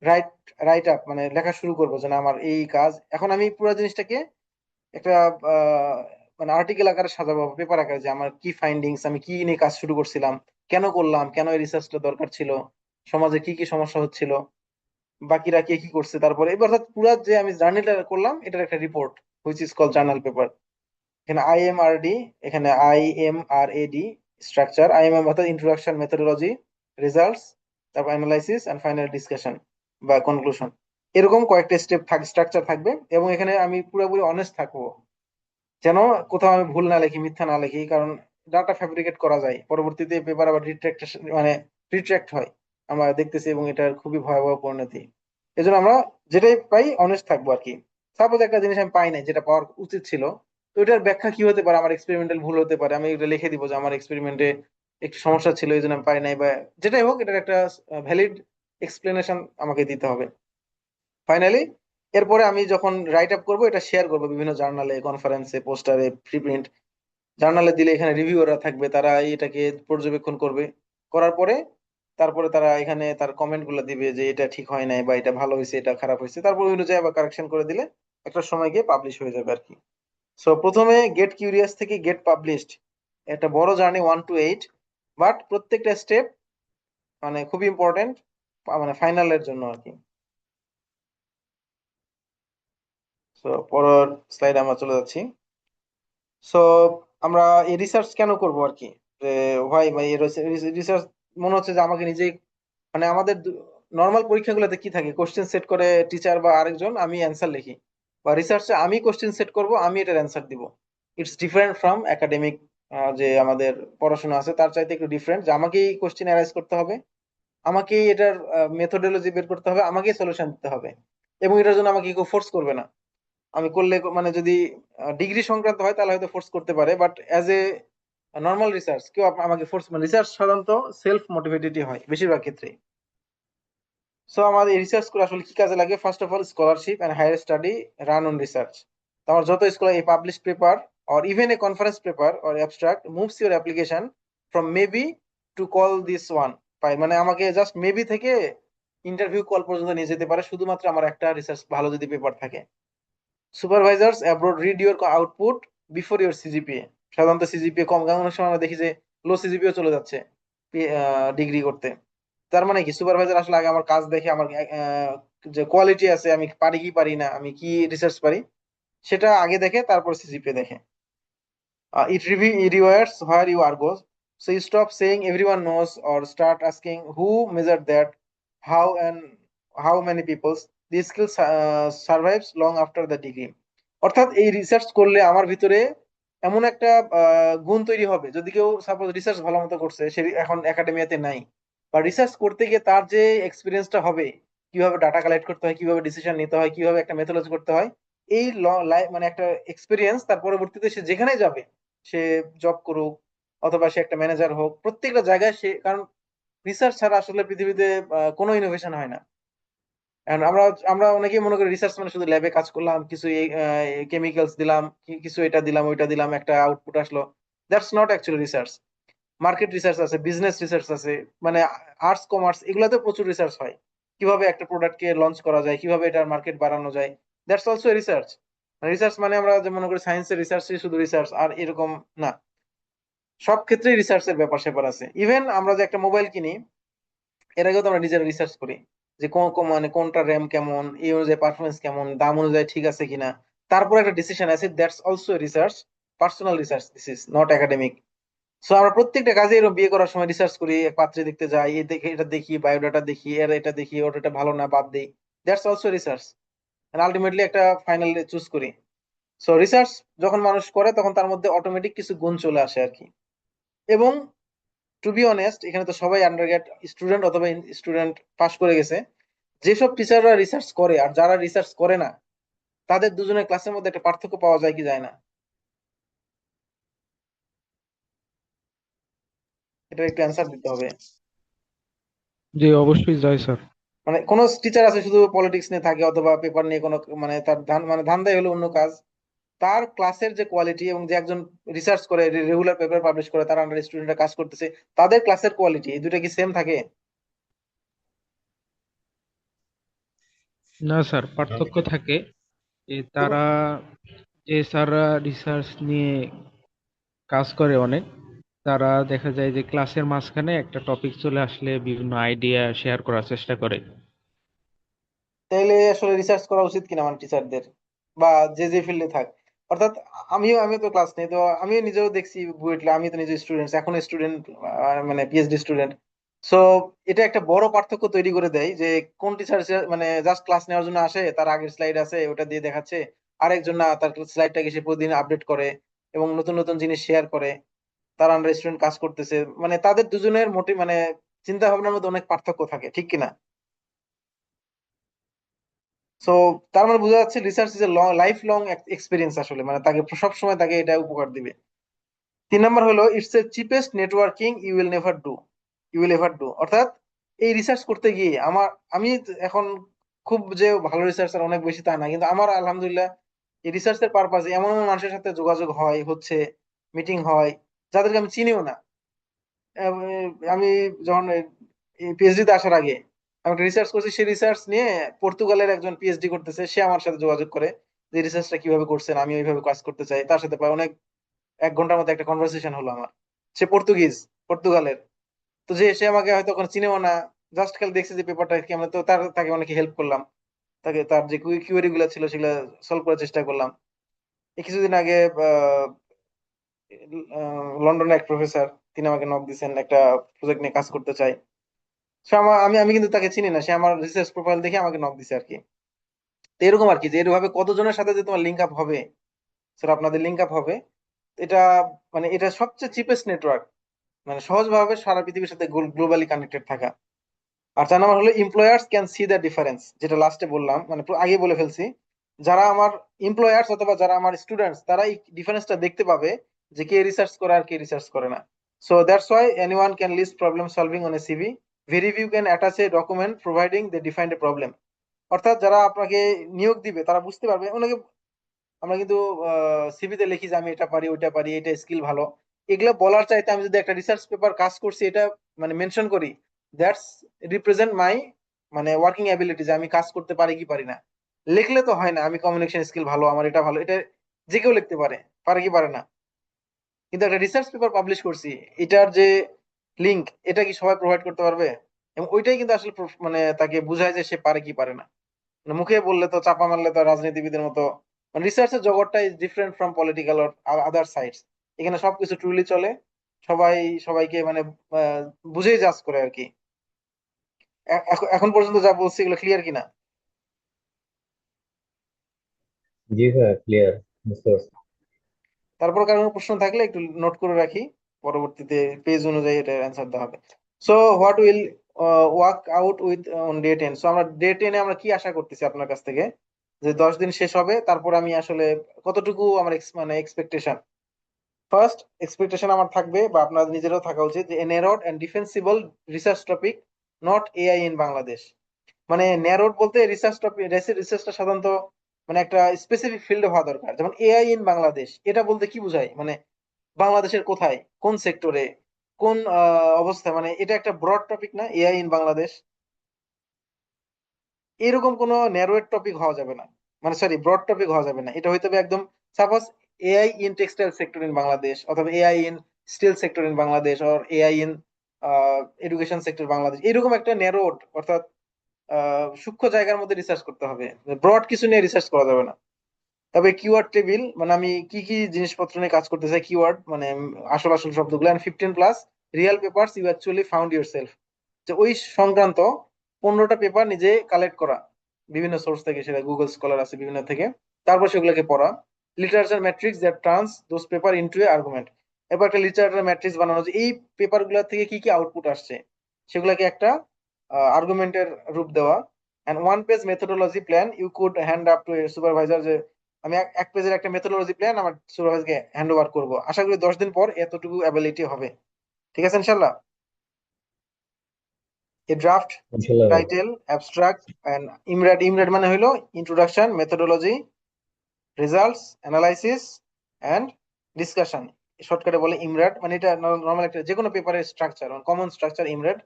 রাইট রাইট আপ মানে লেখা শুরু করবো যে না আমার এই কাজ। এখন আমি পুরো জিনিসটাকে একটা আহ, মানে আর্টিকেল আকারে সাজাবো, পেপার আকারে, যে আমার কি ফাইন্ডিংস, আমি কি নিয়ে কাজ শুরু করছিলাম, কেন করলাম, কেন এই রিসার্চটা দরকার ছিল, সমাজে কি কি সমস্যা হচ্ছিল, বাকিরা কে কি করছে। তারপরে এবার অর্থাৎ পুরো যে আমি জার্নিটা করলাম এটার একটা report, which is call journal paper. এখানে আইএমআরডি, এখানে IMRAD, স্ট্রাকচার, IMM অর্থাৎ ইন্ট্রোডাকশন, মেথোডোলজি, রেজাল্টস, তারপর অ্যানালাইসিস এন্ড ফাইনাল ডিসকাশন বা কনক্লুশন। এরকম কয়েকটা স্টেপ থাকবে, স্ট্রাকচার থাকবে, এবং এখানে আমি পুরোপুরি অনেস্ট থাকবো, যেন কোথাও আমি ভুল না লিখি, মিথ্যা না লিখি। কারণ ডাটা ফ্যাব্রিকেট করা যায়, পরবর্তীতে পেপার আবার রিট্রাক্টেশন মানে রিট্রাক্ট হয়, আমরা দেখতেছি, এবং এটার খুবই ভয়াবহ পরিণতি। এজন্য আমরা যেটাই পাই অনেস্ট থাকবো আর কি। সাপোজ একটা জিনিস আমি পাই নাই যেটা পাওয়ার উচিত ছিল, তো এটার ব্যাখ্যা কি হতে পারে, আমার এক্সপেরিমেন্টাল ভুল হতে পারে, আমি এটা লিখে দিব যে আমার এক্সপেরিমেন্টে একটু সমস্যা ছিল এই জন্য আমি পাই নাই, বা যেটাই হোক এটার একটা ভ্যালিড এক্সপ্লেনেশন আমাকে দিতে হবে। ফাইনালি এরপরে আমি যখন রাইট আপ করবো, এটা শেয়ার করবো বিভিন্ন জার্নালে, কনফারেন্সে, পোস্টারে, প্রিপ্রিন্ট। জার্নালে দিলে এখানে রিভিউয়াররা থাকবে, তারা এটাকে পর্যবেক্ষণ করবে, করার পরে তারপরে তারা এখানে তার কমেন্ট গুলো দিবে যে এটা ঠিক হয় নাই বা এটা ভালো হয়েছে, এটা খারাপ হয়েছে, তারপর ওই অনুযায়ী আবার কারেকশন করে দিলে একটা সময় গিয়ে পাবলিশ হয়ে যাবে আর কি। সো প্রথমে গেট কিউরিয়াস থেকে গেট পাবলিশড, একটা বড় জার্নি 1 to 8, বাট প্রত্যেকটা স্টেপ মানে খুবই ইম্পর্টেন্ট, মানে ফাইনালের জন্য আর কি। সো পরের স্লাইড আমরা চলে যাচ্ছি। সো আমরা এই রিসার্চ কেন করব আর কি, যে ভাই ভাই রিসার্চ মনে হচ্ছে যে আমাকে নিজেই, মানে আমাদের নর্মাল পরীক্ষাগুলোতে কি থাকে, কোশ্চেন সেট করে টিচার বা আরেকজন, আমি অ্যান্সার লিখি। বা রিসার্চে আমি কোশ্চেন সেট করব, আমি এটার অ্যান্সার দিব। ইটস ডিফারেন্ট ফ্রম একাডেমিক, যে আমাদের পড়াশোনা আছে তার চাইতে একটু ডিফারেন্ট, যে আমাকেই কোশ্চেন অ্যারাইজ করতে হবে, আমাকেই এটার মেথোডোলজি বের করতে হবে, আমাকেই সলিউশন দিতে হবে, এবং এটার জন্য আমাকে কেউ ফোর্স করবে না। আমি করলে মানে যদি ডিগ্রি সংক্রান্ত হয় তাহলে হয়তো ফোর্স করতে পারে, but as a normal research কেউ আমাকে ফোর্স, মানে রিসার্চ সাধারণত সেলফ মোটিভেটেডই হয় বেশিরভাগ ক্ষেত্রে। সো আমাদের রিসার্চ করে আসলে কি কাজে লাগে, first of all scholarship and higher study run on research. আমার যত স্কলার এই publish paper or even a conference paper or abstract moves your application from maybe to call this one, পাই মানে আমাকে জাস্ট মেবি থেকে ইন্টারভিউ কল পর্যন্ত নিয়ে যেতে পারে, শুধুমাত্র আমার একটা রিসার্চ ভালো যদি পেপার থাকে। Supervisors abroad read your output before your CGPA. সাধারণত সিজিপিএ কম, কারণ অনেক সময় আমরা দেখি যে লো সিজিপিএ চলে যাচ্ছে ডিগ্রি করতে। তার মানে কি, সুপারভাইজার আসলে আগে আমার কাজ দেখে, আমার যে কোয়ালিটি আছে, আমি পারি কি পারি না, আমি কি রিসার্চ পারি, সেটা আগে দেখে, তারপর সিজিপিএ দেখে। It rewards where you are goes. So you stop saying everyone knows or start asking who measured that, how and how many people's. These skills survives long after the degree. অর্থাৎ এই রিসার্চ করলে আমার ভিতরে এমন একটা গুণ তৈরি হবে, যদি কেউ সাপোজ রিসার্চ ভালো মতো করছে, সে এখন একাডেমিয়াতে নাই, বা রিসার্চ করতে গিয়ে তার যে এক্সপিরিয়েন্সটা হবে, কিভাবে ডাটা কালেক্ট করতে হয়, কিভাবে ডিসিশন নিতে হয়, কিভাবে একটা মেথোলজি করতে হয়, এই মানে একটা এক্সপিরিয়েন্স তার পরবর্তীতে সে যেখানে যাবে, সে জব করুক অথবা সে একটা ম্যানেজার হোক, প্রত্যেকটা জায়গায় সে, কারণ রিসার্চ ছাড়া আসলে পৃথিবীতে কোনো ইনোভেশন হয় না। And আমরা আমরা অনেকেই মনে করি রিসার্চ মানে শুধু ল্যাবে কাজ করলাম, কিছু কেমিক্যালস দিলাম, কিছু এটা দিলাম ওইটা দিলাম, একটা আউটপুট আসলো। That's not actually research. Market research আছে, বিজনেস রিসার্চ আছে, মানে আর্টস কমার্স এগুলাতে প্রচুর রিসার্চ হয়। কিভাবে একটা প্রোডাক্টকে লঞ্চ করা যায়, কিভাবে এটার মার্কেট বাড়ানো যায়, দ্যাটস অলসো রিসার্চ। রিসার্চ মানে আমরা যে মনে করি সায়েন্সের রিসার্চ শুধু রিসার্চ, আর এরকম না। সব ক্ষেত্রেই রিসার্চের ব্যাপার স্যাপার আছে। ইভেন আমরা যে একটা মোবাইল কিনি, এর আগেও তো আমরা নিজেরা রিসার্চ করি যে মানে কোনটা র্যাম কেমন, এই অনুযায়ী পারফরমেন্স কেমন, দাম অনুযায়ী ঠিক আছে কিনা, তারপর একটা ডিসিশন আছে। That's also research, personal research, this is not academic. So আমরা প্রত্যেকটা কাজে এরকম বিয়ে করার সময় রিসার্চ করি, এক পাত্রে দেখতে যাই, এই দেখে এটা দেখি, বায়োডাটা দেখি, এর এটা দেখি, ওটা এটা ভালো না বাদ দেই। That's also research. আলটিমেটলি একটা ফাইনাল চুজ করি। সো রিসার্চ যখন মানুষ করে তখন তার মধ্যে অটোমেটিক কিছু গুণ চলে আসে আর কি। এবং টু বি অনেস্ট, এখানে তো সবাই আন্ডারগ্রেড স্টুডেন্ট অথবা স্টুডেন্ট পাশ করে গেছে। যেসব টিচাররা রিসার্চ করে আর যারা রিসার্চ করে না, তাদের দুজনের ক্লাসের মধ্যে একটা পার্থক্য পাওয়া যায় কি যায় না? এটা একটু অ্যান্সার দিতে হবে। জি অবশ্যই যায় স্যার। মানে কোন টিচার আছে শুধু পলিটিক্স নিয়ে থাকে অথবা পেপার নিয়ে কোনো, মানে তার ধান্দাই হলো অন্য কাজ। তার ক্লাসের যে কোয়ালিটি এবং যে একজন রিসার্চ করে রেগুলার পেপার পাবলিশ করে তার আন্ডার স্টুডেন্টরা কাজ করতেছে, তাদের ক্লাসের কোয়ালিটি এই দুটো কি সেম থাকে? না স্যার, পার্থক্য থাকে। এবং তারা, যে স্যাররা রিসার্চ নিয়ে কাজ করে অনেক, তারা দেখা যায় যে ক্লাসের মাঝখানে একটা টপিক চলে আসলে বিভিন্ন আইডিয়া শেয়ার করার চেষ্টা করে। তাইলে আসলে রিসার্চ করা উচিত কিনা আমার টিচারদের, বা যে যে ফিল্ডে থাক। অর্থাৎ আমি তো ক্লাস নেই, তো আমিও নিজেও দেখছি বুয়েটে, আমি তো নিজে স্টুডেন্ট, এখন স্টুডেন্ট, মানে পিএইচডি স্টুডেন্ট। সো এটা একটা বড় পার্থক্য তৈরি করে দেয় যে কোন টিচার মানে জাস্ট ক্লাস নেওয়ার জন্য আসে, তার আগের স্লাইড আছে ওটা দিয়ে দেখাচ্ছে, আরেকজন না, তার স্লাইডটাকে সে প্রতিদিন আপডেট করে এবং নতুন নতুন জিনিস শেয়ার করে, তার আন্ডার স্টুডেন্ট কাজ করতেছে। মানে তাদের দুজনের মানে চিন্তা ভাবনার মধ্যে অনেক পার্থক্য থাকে, ঠিক কিনা? সো তার মানে বোঝা যাচ্ছে research is a long, life long experience আসলে, মানে তাকে সব সময় তাকে এটা উপকার দিবে। 3 নম্বর হলো it's a cheapest networking you will ever do. অর্থাৎ এই রিসার্চ করতে গিয়ে আমি এখন খুব যে ভালো রিসার্চার অনেক বেশি তা না, কিন্তু আমার আলহামদুলিল্লাহ এই রিসার্চের পারপাজে এমন এমন মানুষের সাথে যোগাযোগ হয় হচ্ছে, মিটিং হয়, যাদেরকে আমি চিনিও না। আহ, আমি যখন পিএইচডি তে আসার আগে আমি একটা রিসার্চ করছি, সেই রিসার্চ নিয়ে পর্তুগালের একজন পিএইচডি করতেছে, সে আমার সাথে যোগাযোগ করে যে রিসার্চটা কিভাবে করছেন, আমি ওইভাবে কাজ করতে চাই। তার সাথে প্রায় অনেক 1 ঘন্টার মধ্যে একটা কনভারসেশন হলো আমার। সে পর্তুগালের। তো যে সে আমাকে হয়তো ওখানে চিনেও না, জাস্ট খালি দেখছে যে পেপারটা কেমন, তো তাকে অনেকে হেল্প করলাম, তাকে তার যে কিউরি গুলো ছিল সেগুলো সলভ করার চেষ্টা করলাম। এই কিছুদিন আগে লন্ডনের এক প্রফেসর, তিনি আমাকে নক দিয়েছেন, একটা প্রজেক্ট নিয়ে কাজ করতে চাই। সে আমি আমি কিন্তু তাকে চিনি না, সে আমার রিসার্চ প্রোফাইল দেখে আমাকে নক দিছে আর কি। তো এরকম আর কি, যে এরকম ভাবে কতজনের সাথে যে তোমার লিঙ্ক আপ হবে, স্যার আপনাদের লিঙ্ক আপ হবে, এটা মানে এটা সবচেয়ে চিপেস্ট নেটওয়ার্ক, মানে সহজভাবে সারা পৃথিবীর সাথে গ্লোবালি কানেক্টেড থাকা। আর 4 নম্বর হলো employers can see the difference, যেটা লাস্টে বললাম, মানে আগে বলে ফেলছি। যারা আমার এমপ্লয়ার্স অথবা যারা আমার স্টুডেন্টস, তারা এই ডিফারেন্সটা দেখতে পাবে যে কে রিসার্চ করে আর কে রিসার্চ করে না। So that's why anyone can list problem solving on a CV, very few can attach a document providing they defined a problem. অর্থাৎ যারা আপনাকে নিয়োগ দিবে তারা বুঝতে পারবে অনেকে। আমরা কিন্তু সিভিতে লিখি যে আমি এটা পারি ওইটা পারি, এটা স্কিল ভালো, এগুলো বলার চাইতে আমি যদি একটা রিসার্চ পেপার কাজ করছি এটা মানে মেনশন করি, দ্যাটস রিপ্রেজেন্ট মাই মানে ওয়ার্কিং অ্যাবিলিটি, যে আমি কাজ করতে পারি কি পারি না। লিখলে তো হয় না আমি কমিউনিকেশন স্কিল ভালো, আমার এটা ভালো, এটা যে কেউ লিখতে পারে, পারে কি পারে না। কিন্তু একটা রিসার্চ পেপার পাবলিশ করছি, এটার যে লিংক, এটা কি সবাই প্রোভাইড করতে পারবে? এবং ওইটাই কিন্তু আসলে মানে তাকে বুঝায় যে সে পারে কি পারে না। মানে মুখে বললে তো, চাপা মারলে তো রাজনীতিবিদের মতো। মানে রিসার্চের জগৎটা ইজ ডিফারেন্ট ফ্রম পলিটিক্যাল আর আদার সাইডস। এখানে সবকিছু ট্রুলি চলে, সবাই সবাইকে মানে বুঝেই জাজ করে আর কি। এখন পর্যন্ত যা বলছি এগুলো ক্লিয়ার কিনা? জি স্যার, ক্লিয়ার, বুঝতে পারছি। তারপর কারো প্রশ্ন থাকলে একটু নোট করে রাখি, পরবর্তীতে পেজ অনুযায়ী এটা অ্যান্সার দেওয়া হবে। So what will work out with on day 10? So আমরা ডে 10-এ আমরা কি আশা করতেছি আপনার কাছ থেকে? যে 10 দিন শেষ হবে, তারপর আমি আসলে কতটুকু আমার মানে এক্সপেকটেশন। ফার্স্ট এক্সপেকটেশন আমার থাকবে, বা আপনার নিজেরও থাকা উচিত, যে narrowed and defensible research topic, not AI in Bangladesh. মানে ন্যারোড বলতে রিসার্চ টপিক, রিসার্চটা সাধারণত মানে একটা স্পেসিফিক ফিল্ডে হওয়া দরকার। যেমন এআই ইন বাংলাদেশ, এটা বলতে কি বোঝায়, মানে বাংলাদেশের কোথায়, কোন সেক্টরে, কোন অবস্থায়, মানে এটা একটা ব্রড টপিক না এআই ইন বাংলাদেশ। এরকম কোনো ন্যারোয়েড টপিক হওয়া যাবে না, মানে সরি ব্রড টপিক হওয়া যাবে না। এটা হইতে হবে একদম, suppose AI in textile sector in Bangladesh, অথবা AI in steel sector in Bangladesh, or AI in education sector Bangladesh, এরকম একটা ন্যারোড, অর্থাৎ সূক্ষ্ম জায়গার মধ্যে রিসার্চ করতে হবে। ব্রড কিছু নিয়ে রিসার্চ করা যাবে না। তবে কিওয়ার্ড টেবিল, মানে আমি কি কি জিনিসপত্র নিয়ে কাজ করতে চাই, কিওয়ার্ড মানে আসল আসল শব্দগুলো, 15+ real papers you actually found yourself, যে ওই সংক্রান্ত 15টা পেপার নিজে কালেক্ট করা বিভিন্ন সোর্স থেকে, সেটা গুগল স্কলার আছে বিভিন্ন থেকে, তারপর সেগুলোকে পড়া। Literature matrix that turns those paper into a argument. এরপর একটা লিটারেচার ম্যাট্রিক্স বানানো, যে এই পেপার গুলা থেকে কি কি আউটপুট আসছে, সেগুলোকে একটা আর্গুমেন্টের রূপ দেওয়া। And 1 page methodology plan you could hand up to a supervisor, যে আমি এক পেজের একটা মেথোডোলজি প্ল্যান আমার সুপারভাইজারকে হ্যান্ড ওভার করবো। আশা করি 10 দিন পর এতটুকু অ্যাবিলিটি হবে। ঠিক আছে ইনশাল্লাহ। এ ড্রাফট ইনশাল্লাহ ভাই। Title abstract and IMRAD. IMRAD মানে হলো introduction, methodology, results, analysis and discussion. শর্টকাটে বলে ইমরেড। মানে এটা নর্মাল একটা যে কোনো পেপারের স্ট্রাকচার, কমন স্ট্রাকচার ইমরেড।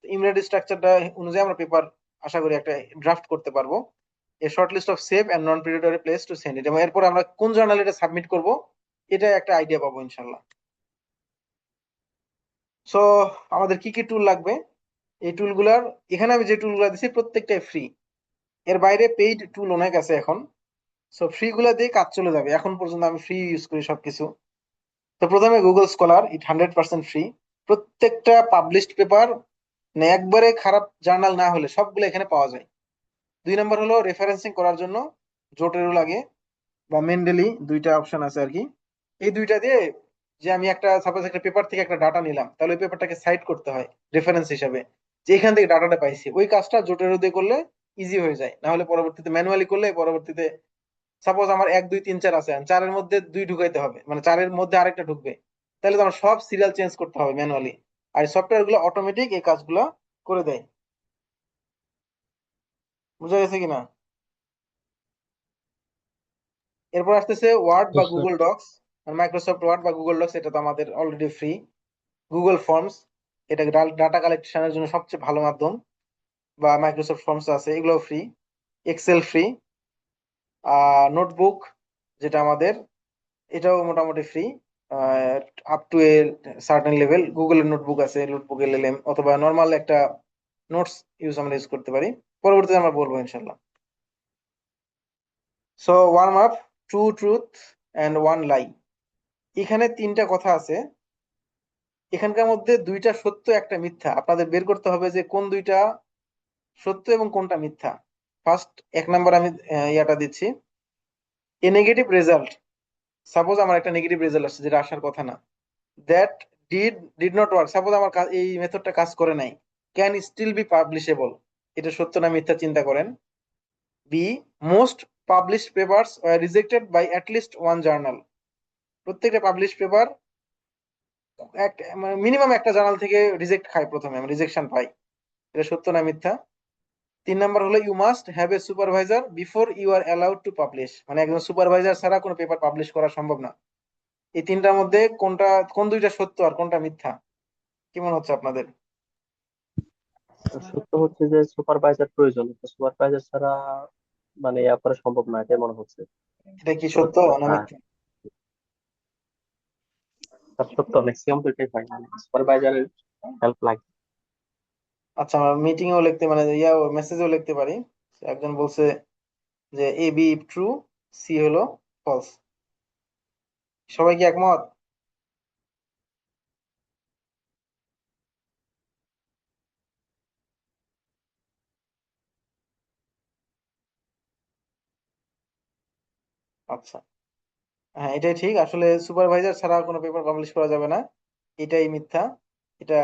ইমরেড স্ট্রাকচারটা অনুযায়ী আমরা পেপার আশা করি একটা ড্রাফট করতে পারবো। A short list of safe and non predatory place to send it, এবং এরপর আমরা কোন জার্নালে এটা সাবমিট করব, এটা একটা আইডিয়া পাবো ইনশাল্লাহ। সো আমাদের কি কি টুল লাগবে, এই টুলগুলার, এখানে আমি যে টুলগুলো দিচ্ছি প্রত্যেকটাই ফ্রি। এর বাইরে পেইড টুল অনেক আছে এখন। সো ফ্রি গুলা দিয়ে কাজ চলে যাবে, এখন পর্যন্ত আমি ফ্রি ইউজ করি সবকিছু। তো প্রথমে গুগল স্কলার, ইট 100% ফ্রি। প্রত্যেকটা পাবলিশড পেপার, মানে একবারে খারাপ জার্নাল না হলে সবগুলো এখানে পাওয়া যায়। 2 নম্বর হলো রেফারেন্সিং করার জন্য জোটেরও লাগে বা মেন্ডেলি, দুইটা অপশন আছে আর কি। এই দুইটা দিয়ে, যে আমি একটা সাপোজ একটা পেপার থেকে একটা ডাটা নিলাম, তাহলে ওই পেপারটাকে সাইট করতে হয় রেফারেন্স হিসাবে, যে এখান থেকে ডাটাটা পাইছি। ওই কাজটা জোটেরও দিয়ে করলে ইজি হয়ে যায়, না হলে পরবর্তীতে ম্যানুয়ালি করলে পরবর্তীতে, সাপোজ আমার 1 2 3 4 আছে, 4-এর মধ্যে 2 ঢুকাইতে হবে, মানে 4-এর মধ্যে আরেকটা ঢুকবে, তাহলে তো আমার সব সিরিয়াল চেঞ্জ করতে হবে ম্যানুয়ালি। আর সফটওয়্যার গুলো অটোমেটিক এই কাজগুলো করে দেয়। বুঝা গেছে কিনা? এরপর আসতেছে ওয়ার্ড বা Yes, sir. Google Docs. Microsoft Word বা গুগল ডক্স, এটা তো আমাদের অলরেডি ফ্রি। গুগল ফর্মস, এটা ডাটা কালেকশনের জন্য সবচেয়ে ভালো মাধ্যম, বা মাইক্রোসফট ফর্মস আছে, এগুলো ফ্রি। Excel free. নোটবুক, যেটা আমাদের, এটাও মোটামুটি free up to a certain level. গুগলের নোটবুক আছে, নোটবুক এলএলএম, অথবা নর্মাল একটা নোটস আমরা ইউজ করতে পারি। পরবর্তীতে আমরা বলবো ইনশাল্লাহ। So warm up, true truth and one lie. এখানে 3টা কথা আছে, এখানকার মধ্যে 2টা সত্য, একটা মিথ্যা। আপনাদের বের করতে হবে যে কোন 2টা সত্য এবং কোনটা মিথ্যা। ফার্স্ট 1 নম্বর আমি ইয়াটা দিচ্ছি। এ নেগেটিভ রেজাল্ট, সাপোজ আমার একটা নেগেটিভ রেজাল্ট আসছে যেটা আসার কথা না। That did not work, suppose আমার এই মেথডটা কাজ করে নাই, ক্যান স্টিল বি পাবলিশেবল। এটা সত্য না মিথ্যা চিন্তা করেন। B, most published papers were rejected by at least one journal. প্রত্যেকটা পাবলিশ পেপার মানে মিনিমাম একটা জার্নাল থেকে রিজেক্ট খায়, প্রথমে আমি রিজেকশন পাই। এটা সত্য না মিথ্যা? 3 নম্বর হলো you must have a supervisor before you are allowed to publish, মানে একজন সুপারভাইজার ছাড়া কোনো পেপার পাবলিশ করা সম্ভব না। এই 3টার মধ্যে কোনটা, কোন 2টা সত্য আর কোনটা মিথ্যা, কি মনে হচ্ছে আপনাদের? সত্য হচ্ছে যে সুপারভাইজার প্রয়োজন, সুপারভাইজার ছাড়া মানে ইয়া করা সম্ভব না, এটাই মনে হচ্ছে। এটা কি সত্য না হ্যাঁ, মিথ্যা? তার সত্য, ম্যাক্সিমাম তো এটাই হয়, মানে সুপারভাইজারের হেল্প লাগে। আচ্ছা, আমরা মিটিং এও লিখতে, মানে ইয়া মেসেজেও লিখতে পারি। একজন বলছে যে এ বি ট্রু, সি হলো ফলস। সবাই কি একমত? আচ্ছা, হ্যাঁ এটাই ঠিক। আসলে সুপারভাইজার ছাড়া কোনো পেপার পাবলিশ করা যাবে না, এটাই মিথ্যা। এটা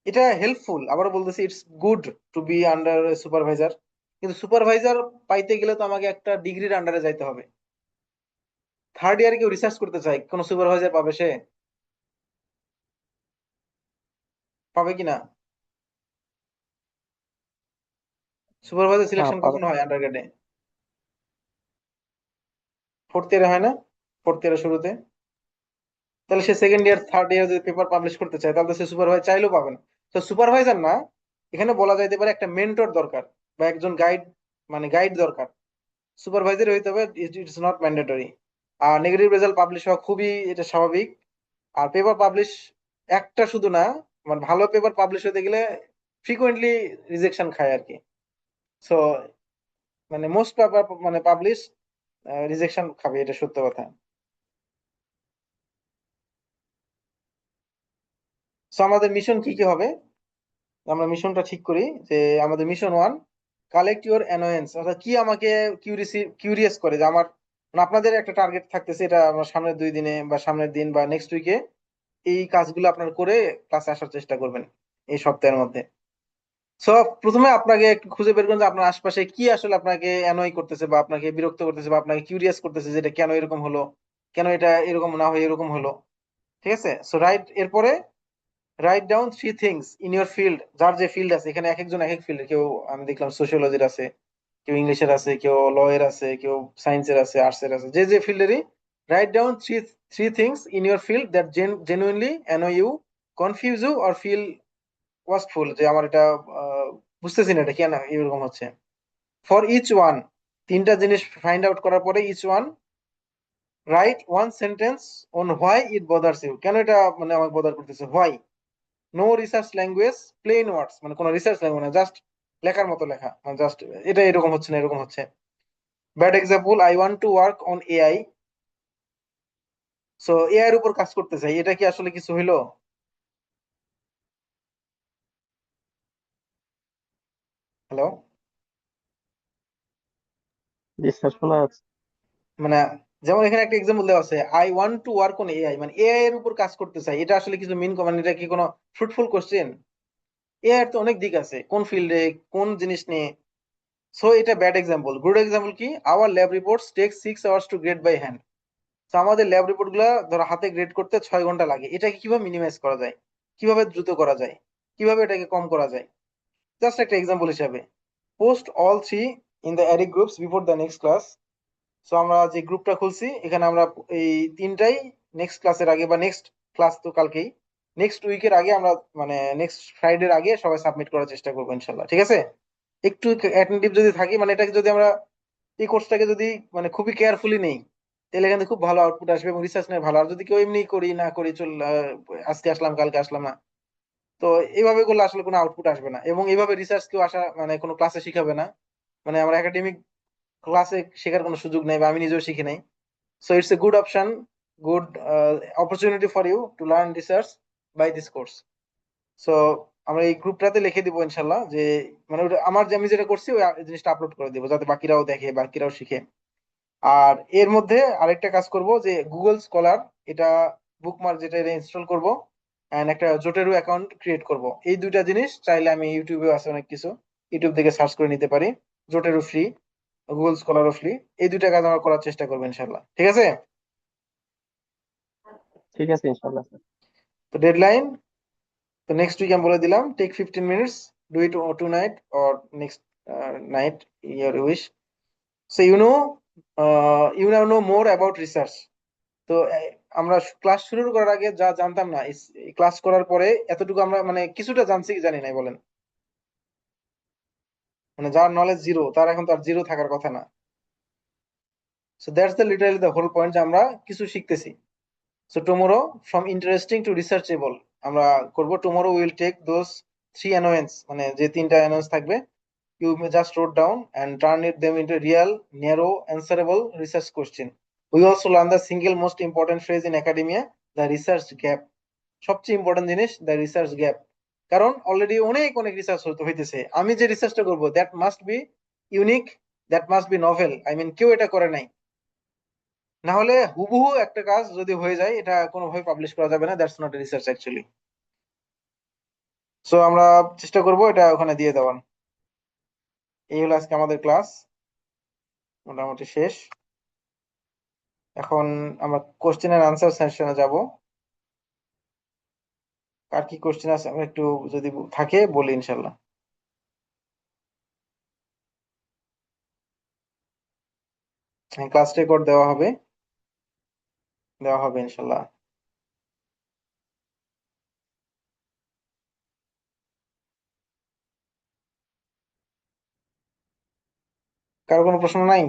এটা হেল্পফুল, আবারও বলতেছি, it's good to be under supervisor, কিন্তু সুপারভাইজার পাইতে গেলে তো আমাকে একটা ডিগ্রির আন্ডারে যাইতে হবে। থার্ড ইয়ারে কেউ রিসার্চ করতে চায়, কোনো সুপারভাইজার পাবে সে? পাবে কিনা? সুপারভাইজার হ্যাঁ সিলেকশন পাবে। কখন হয় আন্ডার গ্রেডে? ফোর্থ ইয়ারে হয় না? ফোর্থ ইয়ারের শুরুতে। তাহলে সে সেকেন্ড ইয়ার থার্ড ইয়ার যদি পেপার পাবলিশ করতে চায় তাহলে তো সে সুপারভাইজার চাইলেও পাবে না। তো সুপারভাইজার না, এখানে বলা যাইতে পারে একটা মেন্টর দরকার বা একজন গাইড, মানে গাইড দরকার। সুপারভাইজার হইতে হবে, ইটস নট ম্যান্ডেটরি। আর নেগেটিভ রেজাল্ট পাবলিশ হওয়া খুবই এটা স্বাভাবিক। আর পেপার পাবলিশ একটা শুধু না, মানে ভালো পেপার পাবলিশ হতে গেলে ফ্রিকোয়েন্টলি রিজেকশন খায় আর কি। সো মানে মোস্ট পেপার মানে পাবলিশ রিজেকশন খাবে, এটা সত্য কথা। সো আমাদের মিশন কি কি হবে? আমরা মিশনটা ঠিক করি যে আমাদের মিশন ওয়ান, কালেক্ট ইউর অ্যানোয়েন্স, অর্থাৎ কি আমাকে কিউরিয়াস করে যে আমার, মানে আপনাদের একটা টার্গেট থাকতেছে, এটা আমরা সামনের 2 দিনে বা সামনের দিন বা নেক্সট উইকে এই কাজগুলো আপনারা করে ক্লাসে আসার চেষ্টা করবেন এই সপ্তাহের মধ্যে। সো প্রথমে আপনাকে একটু খুঁজে বের করুন যে আপনার আশপাশে কি আসলে আপনাকে অ্যানয় করতেছে বা আপনাকে বিরক্ত করতেছে বা আপনাকে কিউরিয়াস করতেছে যে এটা কেন এরকম হলো, কেন এটা এরকম না হয়ে এরকম হলো। ঠিক আছে, সো রাইট, এরপরে write down 3 things in your field. যার যে ফিল্ড আছে, এখানে এক একজন এক এক ফিল্ড, কেউ আমি দেখলাম সোশিওলজির আছে, কেউ ইংলিশের আছে, কেউ লয়ের আছে, কেউ সায়েন্সের আছে, আর্টসের আছে, যে যে ফিল্ডেরই। Write down three three things in your field that genuinely annoy you, confuse you or feel wasteful, যে আমার এটা বুঝতেছি না এটা কেন এরকম হচ্ছে। ফর ইচ ওয়ান, 3টা জিনিস ফাইন্ড আউট করার পরে each one write one sentence on why it bothers you, কেন এটা মানে আমাকে বদার করতেছে, why. No research language, plain words, মানে কোনো রিসার্চ ল্যাঙ্গুয়েজ না, জাস্ট লেখার মতো লেখা, মানে জাস্ট এটা এরকম হচ্ছে না এরকম হচ্ছে। Bad example, I want to work on AI. So AI এর উপর কাজ করতে চাই, এটা কি আসলে কিছু হইলো? হ্যালো? জি স্যার, শোনা যাচ্ছে। মানে যেমন এখানে একটা এক্সাম্পল দেওয়া আছে, I want to work on AI, মানে এআই এর উপর কাজ করতে চাই, এটা আসলে কিছু মিন, মানে এটা কি কোনো ফ্রুটফুল কোশ্চেন? এআই এর তো অনেক দিক আছে, কোন ফিল্ডে কোন জিনিস নিয়ে। সো এটা ব্যাড এক্সাম্পল। গুড এক্সাম্পল কি, our lab reports take 6 hours to grade by hand. তো আমাদের ল্যাব রিপোর্ট গুলা ধরো হাতে গ্রেড করতে 6 ঘন্টা লাগে, এটাকে কিভাবে মিনিমাইজ করা যায়, কিভাবে দ্রুত করা যায়, কিভাবে এটাকে কম করা যায়, জাস্ট একটা এক্সাম্পল হিসাবে। Post all three in the array groups before the next class. So আমরা যে গ্রুপটা খুলছি এখানে আমরা এই তিনটাই নেক্সট ক্লাসের আগে বা নেক্সট ক্লাস তো কালকেই, নেক্সট উইকের আগে আমরা, মানে নেক্সট ফ্রাইডের আগে সবাই সাবমিট করার চেষ্টা করবো ইনশাল্লাহ, ঠিক আছে? একটু অ্যাটেন্টিভ যদি থাকি, মানে এটাকে যদি আমরা এই কোর্সটাকে যদি মানে খুবই কেয়ারফুলি নেই, তাহলে এখানে খুব ভালো আউটপুট আসবে এবং রিসার্চ নিয়ে ভালো। আর যদি কেউ এমনি করি না করি চল আজকে আসলাম কালকে আসলাম না, তো এইভাবে করলে আসলে কোনো আউটপুট আসবে না। এবং এইভাবে রিসার্চ কেউ আসা মানে কোনো ক্লাসে শিখাবে না, মানে আমার একাডেমিক ক্লাসে শেখার কোনো সুযোগ নেই বা আমি নিজেও শিখি নাই। So it's a good option, good opportunity for you to learn research by this course. So আমরা এই গ্রুপটাতে লিখে দিব ইনশাল্লাহ যে, মানে আমার যে আমি যেটা করছি ওই জিনিসটা আপলোড করে দিব যাতে বাকিরাও দেখে বাকিরাও শিখে। আর এর মধ্যে আরেকটা কাজ করব যে গুগল স্কলার, এটা বুকমার্ক যেটা, এটা ইনস্টল করব, এন্ড একটা জোটেরও অ্যাকাউন্ট ক্রিয়েট করব। এই 2টা জিনিস চাইলে আমি ইউটিউবে আছে অনেক কিছু, ইউটিউব থেকে সার্চ করে নিতে পারি। জোটেরও ফ্রি, গুগল স্কলারও ফ্রি, এই 2টা কাজ আমরা করার চেষ্টা করবো ইনশাল্লাহ, ঠিক আছে? ঠিক আছে ইনশাল্লাহ স্যার। তো ডেডলাইন, তো নেক্সট উইক আমি বলে দিলাম, take 15 minutes, do it tonight or next night, your wish. So you now know more about research. তো আমরা ক্লাস শুরু করার আগে যা জানতাম না, ক্লাস করার পরে এতটুকু আমরা মানে কিছুটা জানছি কি জানি নাই বলেন? মানে যার নলেজ জিরো তার এখন তার জিরো থাকার কথা না। So that's the literally the whole point, যে আমরা কিছু শিখতেছি। So tomorrow, from interesting to researchable, আমরা করব। Tomorrow will take those 3 annoyances, মানে যে 3টা অ্যানোয়েন্স থাকবে, you may just wrote down and turn it them into real, narrow, answerable research question. We also learn the single most important phrase in academia, the research gap. সবচেয়ে ইম্পর্টেন্ট জিনিস দ্য রিসার্চ গ্যাপ। কারণ অলরেডি অনেক অনেক রিসার্চ হইতেছে, আমি যে রিসার্চটা করবো that must be unique, that must be novel, I mean কেউ এটা করে নাই। না হলে হুবহু একটা কাজ যদি হয়ে যায় এটা কোনোভাবে পাবলিশ করা যাবে না, that's not research actually. So আমরা চেষ্টা করবো এটা ওখানে দিয়ে দেওয়ার। এই হলো আজকে আমাদের ক্লাস, মোটামুটি শেষ। এখন আমরা কোশ্চেন এন্ড আনসার সেশনে যাব। আর কি কোশ্চেন আছে আমরা একটু যদি থাকে বলি ইনশাল্লাহ। ক্লাস রেকর্ড দেওয়া হবে ইনশাল্লাহ। কারো কোনো প্রশ্ন নাই?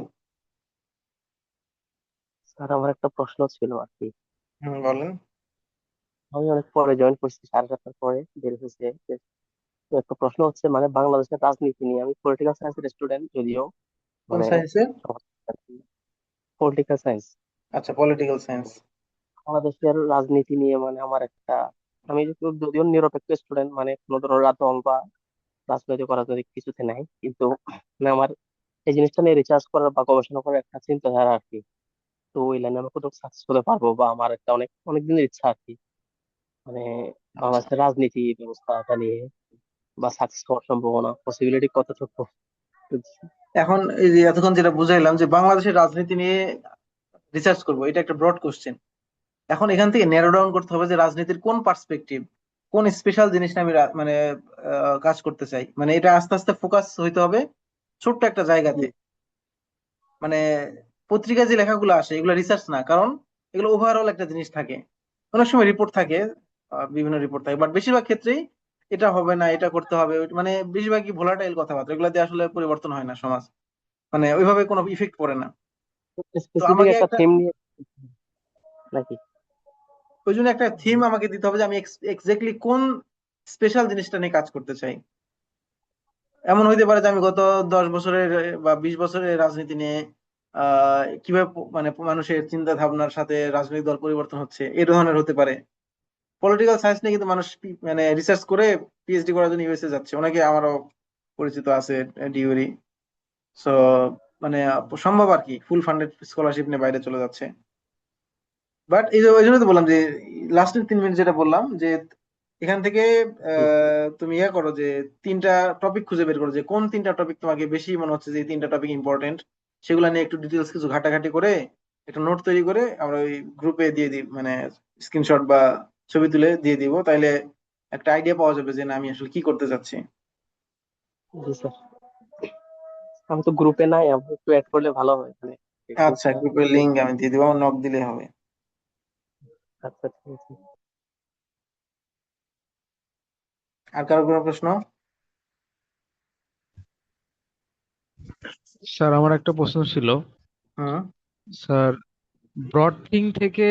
স্যার আমার একটা প্রশ্ন ছিল আর কি। বলেন। আমি অনেক পরে জয়েন করছি, 7:30টার পরে বের হয়েছে। তো একটা প্রশ্ন হচ্ছে মানে বাংলাদেশের রাজনীতি নিয়ে। আমি পলিটিক্যাল সায়েন্সের স্টুডেন্ট যদিও, কোন মানে সায়েন্সের? Political science. আচ্ছা, পলিটিক্যাল সায়েন্স। বাংলাদেশের রাজনীতি নিয়ে মানে আমার একটা, আমি যদিও নিরপেক্ষ স্টুডেন্ট, মানে কোনো ধরনের দল বা রাজনৈতিক অরাজনৈতিক কিছুতে নাই, কিন্তু মানে আমার এই জিনিসটা নিয়ে রিসার্চ করার বা গবেষণা করার একটা চিন্তাধারা আর কি। তো ওই লাইনে আমি কত সাকসেস হতে পারবো, বা আমার একটা অনেক অনেক দিনের ইচ্ছা আর কি, মানে আচ্ছা, বাংলাদেশের রাজনীতি ব্যবস্থাটা নিয়ে বা সাকসেস হওয়ার সম্ভাবনা পসিবিলিটি কতটুকু। এখন এই যে এতক্ষণ যেটা বুঝাইলাম যে বাংলাদেশের রাজনীতি নিয়ে রিসার্চ করবো, এটা একটা ব্রড কোশ্চেন। এখন এখান থেকে ন্যারো ডাউন করতে হবে যে রাজনীতির কোন পার্সপেক্টিভ, কোন স্পেশাল জিনিসটা আমি মানে কাজ করতে চাই। মানে এটা আস্তে আস্তে ফোকাস হইতে হবে ছোট্ট একটা জায়গাতে। মানে পত্রিকায় যে লেখাগুলো আসে এগুলো রিসার্চ না, কারণ এগুলো ওভারঅল একটা জিনিস থাকে। অনেক সময় রিপোর্ট থাকে, বিভিন্ন রিপোর্ট থাকে, বাট বেশিরভাগ ক্ষেত্রেই এটা হবে না, এটা করতে হবে, মানে বেশিরভাগই ভোলাটাইল কথাবার্তা, এগুলো দিয়ে আসলে পরিবর্তন হয় না সমাজ, মানে ওইভাবে কোনো ইফেক্ট পড়ে না। তো স্পেসিফিক আমাকে একটা একটা, থিম নিয়ে নাকি? ওই জন্য একটা থিম আমাকে দিতে হবে যে আমি এক্স্যাক্টলি কোন স্পেশাল জিনিসটা নিয়ে কাজ করতে চাই। এমন হইতে পারে যে আমি গত 10 বছরের বা 20 বছরের রাজনীতি নিয়ে কিভাবে মানে মানুষের চিন্তা ভাবনার সাথে রাজনৈতিক দল পরিবর্তন হচ্ছে এই ধরনের হতে পারে। পলিটিক্যাল সায়েন্স নিয়ে কিন্তু মানুষ মানে রিসার্চ করে পিএইচডি করার জন্য ইউএসএ যাচ্ছে, অনেকে আমারও পরিচিত আছে ডিউরি। সো মানে সম্ভব আর কি, ফুল ফান্ডেড স্কলারশিপ নিয়ে বাইরে চলে যাচ্ছে। বাট এই যে ওই জন্য তো বললাম যে লাস্টের 3 মিনিট যেটা বললাম যে এখান থেকে তুমি ইয়ে করো যে 3টা টপিক খুঁজে বের করো যে কোন 3টা টপিক তোমাকে বেশি মনে হচ্ছে যে এই 3টা টপিক ইম্পর্টেন্ট। সেগুলো নিয়ে একটু ডিটেলস কিছু ঘাটাঘাটি করে একটা নোট তৈরি করে আমরা ওই গ্রুপে দিয়ে দিই, মানে স্ক্রিনশট বা ছবি তুলে দিয়ে দিব, তাইলে একটা আইডিয়া পাওয়া যাবে যে না আমি আসলে কি করতে চাচ্ছি। জি স্যার, আমি তো গ্রুপে নাই, আমি একটু অ্যাড করলে ভালো হয় মানে আচ্ছা, গ্রুপটা। গ্রুপের লিংক আমি দিয়ে দিব, আমার নক দিলে হবে। আচ্ছা ঠিক আছে। আর কারো কোনো প্রশ্ন? স্যার আমার একটা প্রশ্ন ছিল। হুম। স্যার, ব্রড থিং থেকে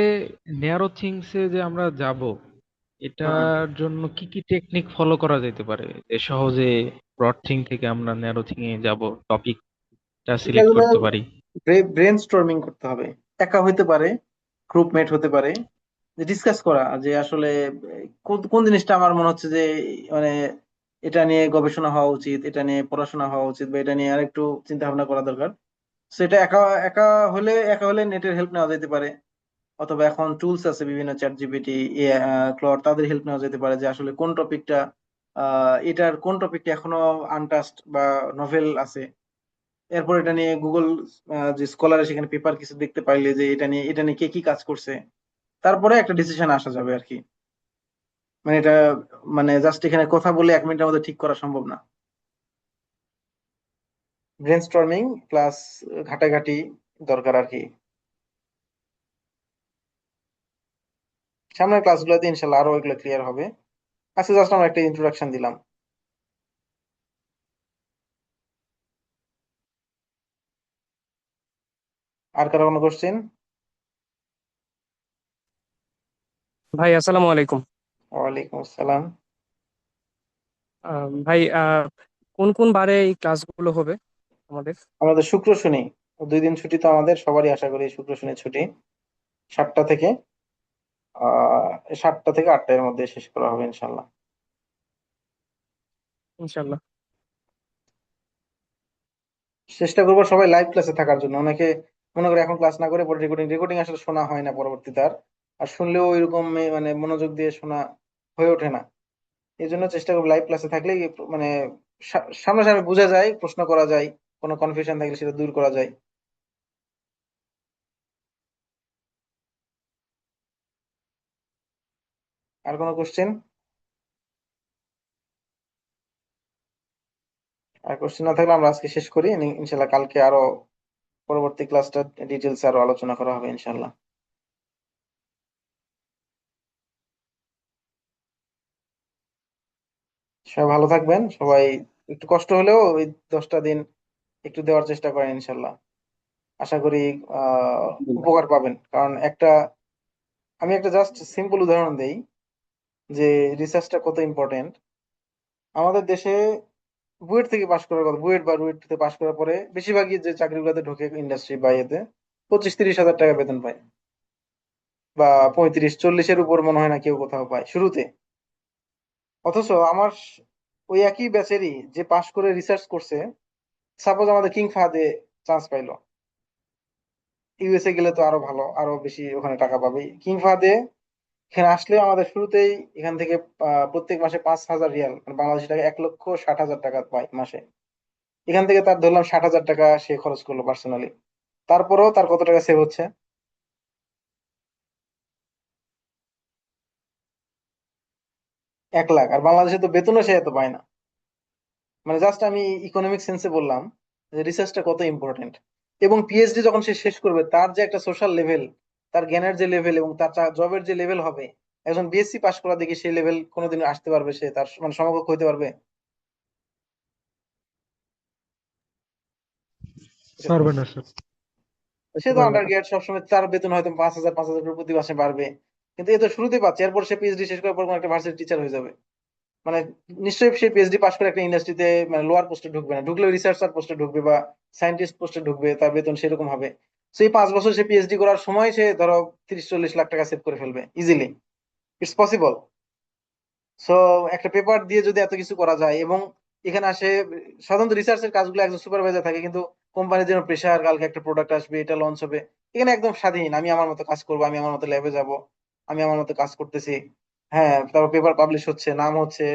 ন্যারো থিংসে যে আমরা যাব, হুম। এটার জন্য কি কি টেকনিক ফলো করা যেতে পারে যে সহজে ব্রড থিং থেকে আমরা ন্যারো থিং এ যাব, টপিকটা এটা সিলেক্ট করতে পারি? ব্রেন স্টর্মিং করতে হবে। একা হইতে পারে, গ্রুপমেট হতে পারে, যে ডিসকাস করা যে আসলে কোন কোন জিনিসটা আমার মনে হচ্ছে যে মানে এটা নিয়ে গবেষণা হওয়া উচিত, এটা নিয়ে পড়াশোনা হওয়া উচিত, বা এটা নিয়ে আর একটু চিন্তা ভাবনা করা দরকার। সেটা একা একা একা হলে নেটের হেল্প নেওয়া যেতে পারে, অথবা এখন টুলস আছে বিভিন্ন, চ্যাট জিপিটি, ক্লড, তাদের হেল্প নেওয়া যেতে পারে যে আসলে কোন টপিকটা, এটার কোন টপিকটা এখনো আনটাস্ট বা নভেল আছে। এরপর এটা নিয়ে গুগল যে স্কলার সেখানে পেপার কিছু দেখতে পাইলে যে এটা নিয়ে কে কি কাজ করছে, তারপরে একটা ডিসিশন আসা যাবে আর কি। মানে এটা মানে জাস্ট এখানে কথা বলে 1 মিনিটের মধ্যে ঠিক করা সম্ভব না। ব্রেন স্টর্মিং প্লাস ঘাটাঘাটি দরকার আর কি। সামনের ক্লাসগুলোতে ইনশাল্লাহ আরো এগুলো ক্লিয়ার হবে। আজকে জাস্ট আমরা একটা ইন্ট্রোডাকশন দিলাম। আর কারো কোনো কোশ্চেন? ভাই আসসালামু আলাইকুম। ওয়ালাইকুম আসসালাম। ভাই কোন কোন বারে এই ক্লাসগুলো হবে আমাদের? আমাদের শুক্র শনি 2 দিন ছুটি, তো আমাদের সবারই আশা করি শুক্র শনি ছুটি। 7টা থেকে 8টার মধ্যে শেষ করা হবে ইনশাল্লাহ। ইনশাল্লাহ। চেষ্টা করবো সবাই লাইভ ক্লাসে থাকার জন্য। অনেকে মনে করে এখন ক্লাস না করে পরে রেকর্ডিং রেকর্ডিং আসলে শোনা হয় না পরবর্তীতে আর, আর শুনলেও এরকম মানে মনোযোগ দিয়ে শোনা হয়ে ওঠে না। এই জন্য চেষ্টা করবো লাইভ ক্লাসে থাকলে মানে সামনাসামনি বোঝা যায়, প্রশ্ন করা যায়, কোনো কনফিউশন থাকলে সেটা দূর করা যায়। আর কোনো কোশ্চেন? আর কোশ্চেন না থাকলে আমরা আজকে শেষ করি। ইনশাল্লাহ কালকে আরো পরবর্তী ক্লাসটা ডিটেলস আরো আলোচনা করা হবে ইনশাল্লাহ। সবাই ভালো থাকবেন। সবাই একটু কষ্ট হলেও ওই 10টা দিন একটু দেওয়ার চেষ্টা করেন ইনশাল্লাহ। আশা করি উপকার পাবেন। কারণ আমি একটা জাস্ট সিম্পল উদাহরণ দেই যে রিসার্চটা কত ইম্পর্টেন্ট। আমাদের দেশে বুয়েট থেকে পাশ করার কথা, বুয়েট বা রুয়েট থেকে পাশ করার পরে বেশিরভাগই যে চাকরিগুলোতে ঢোকে ইন্ডাস্ট্রি বা ইয়েতে 25-30 হাজার টাকা বেতন পায়, বা 35-40-এর উপর মনে হয় না কেউ কোথাও পায় শুরুতে। অথচ আমার ওই একই ব্যাচেরই যে পাশ করে রিসার্চ করছে, সাপোজ আমাদের কিং ফাহাদে চান্স পাইলো, ইউএসএ গেলে তো আরো ভালো, আরো বেশি ওখানে টাকা পাবে। কিং ফাহাদে এখানে আসলে আমাদের শুরুতেই এখান থেকে প্রত্যেক মাসে 5,000 রিয়াল, মানে বাংলাদেশি টাকা 1,60,000 টাকা পায় মাসে। এখান থেকে তার ধরলাম 60,000 টাকা সে খরচ করলো পার্সোনালি। তারপরেও তার কত টাকা সেভ হচ্ছে? 1 লাখ। আর বাংলাদেশে তো বেতনও সে এত পায় না। মানে জাস্ট আমি ইকোনমিক সেন্সে বললাম যে রিসার্চটা কত ইম্পর্টেন্ট। এবং পিএইচডি যখন সে শেষ করবে, তার যে একটা সোশ্যাল লেভেল, তার জ্ঞানের যে লেভেল এবং তার জবের যে লেভেল হবে, একজন বিএসসি পাশ করা দেখি সেই লেভেল কোনোদিন আসতে পারবে? সে তার মানে সমকক্ষ হইতে পারবে? পারবে না স্যার, সে করতে তো পারবে আন্ডার না। গ্রেড, সবসময় তার বেতন হয়তো 5,000 করে প্রতি মাসে বাড়বে। কিন্তু এ তো শুরুতেই পাচ্ছে, এরপর সে পিএইচডি শেষ করার পর কোনো একটা ভার্সিটি টিচার হয়ে যাবে। মানে নিশ্চয়ই সে পিএইচডি পাশ করে একটা ইন্ডাস্ট্রিতে মানে লোয়ার পোস্টে ঢুকবে না, ঢুকলেও রিসার্চার পোস্টে ঢুকবে বা সায়েন্টিস্ট পোস্টে ঢুকবে, তার বেতন সেরকম হবে। সেই 5 বছর সে পিএইচডি করার সময় সে ধরো 30-40 লাখ টাকা সেভ করে ফেলবে ইজিলি। It's possible. সো একটা পেপার দিয়ে যদি এত কিছু করা যায়, এবং এখানে আসে সাধারণত রিসার্চের কাজগুলো একজন সুপারভাইজার থাকে, কিন্তু কোম্পানির জন্য প্রেশার, কালকে একটা প্রোডাক্ট আসবে, এটা লঞ্চ হবে। এখানে একদম স্বাধীন, আমি আমার মতো কাজ করবো, আমি আমার মতো ল্যাবে যাব, আমি আমার মতো কাজ করতেছি। হ্যাঁ, তারপর পেপার পাবলিশ হচ্ছে, নাম হচ্ছে।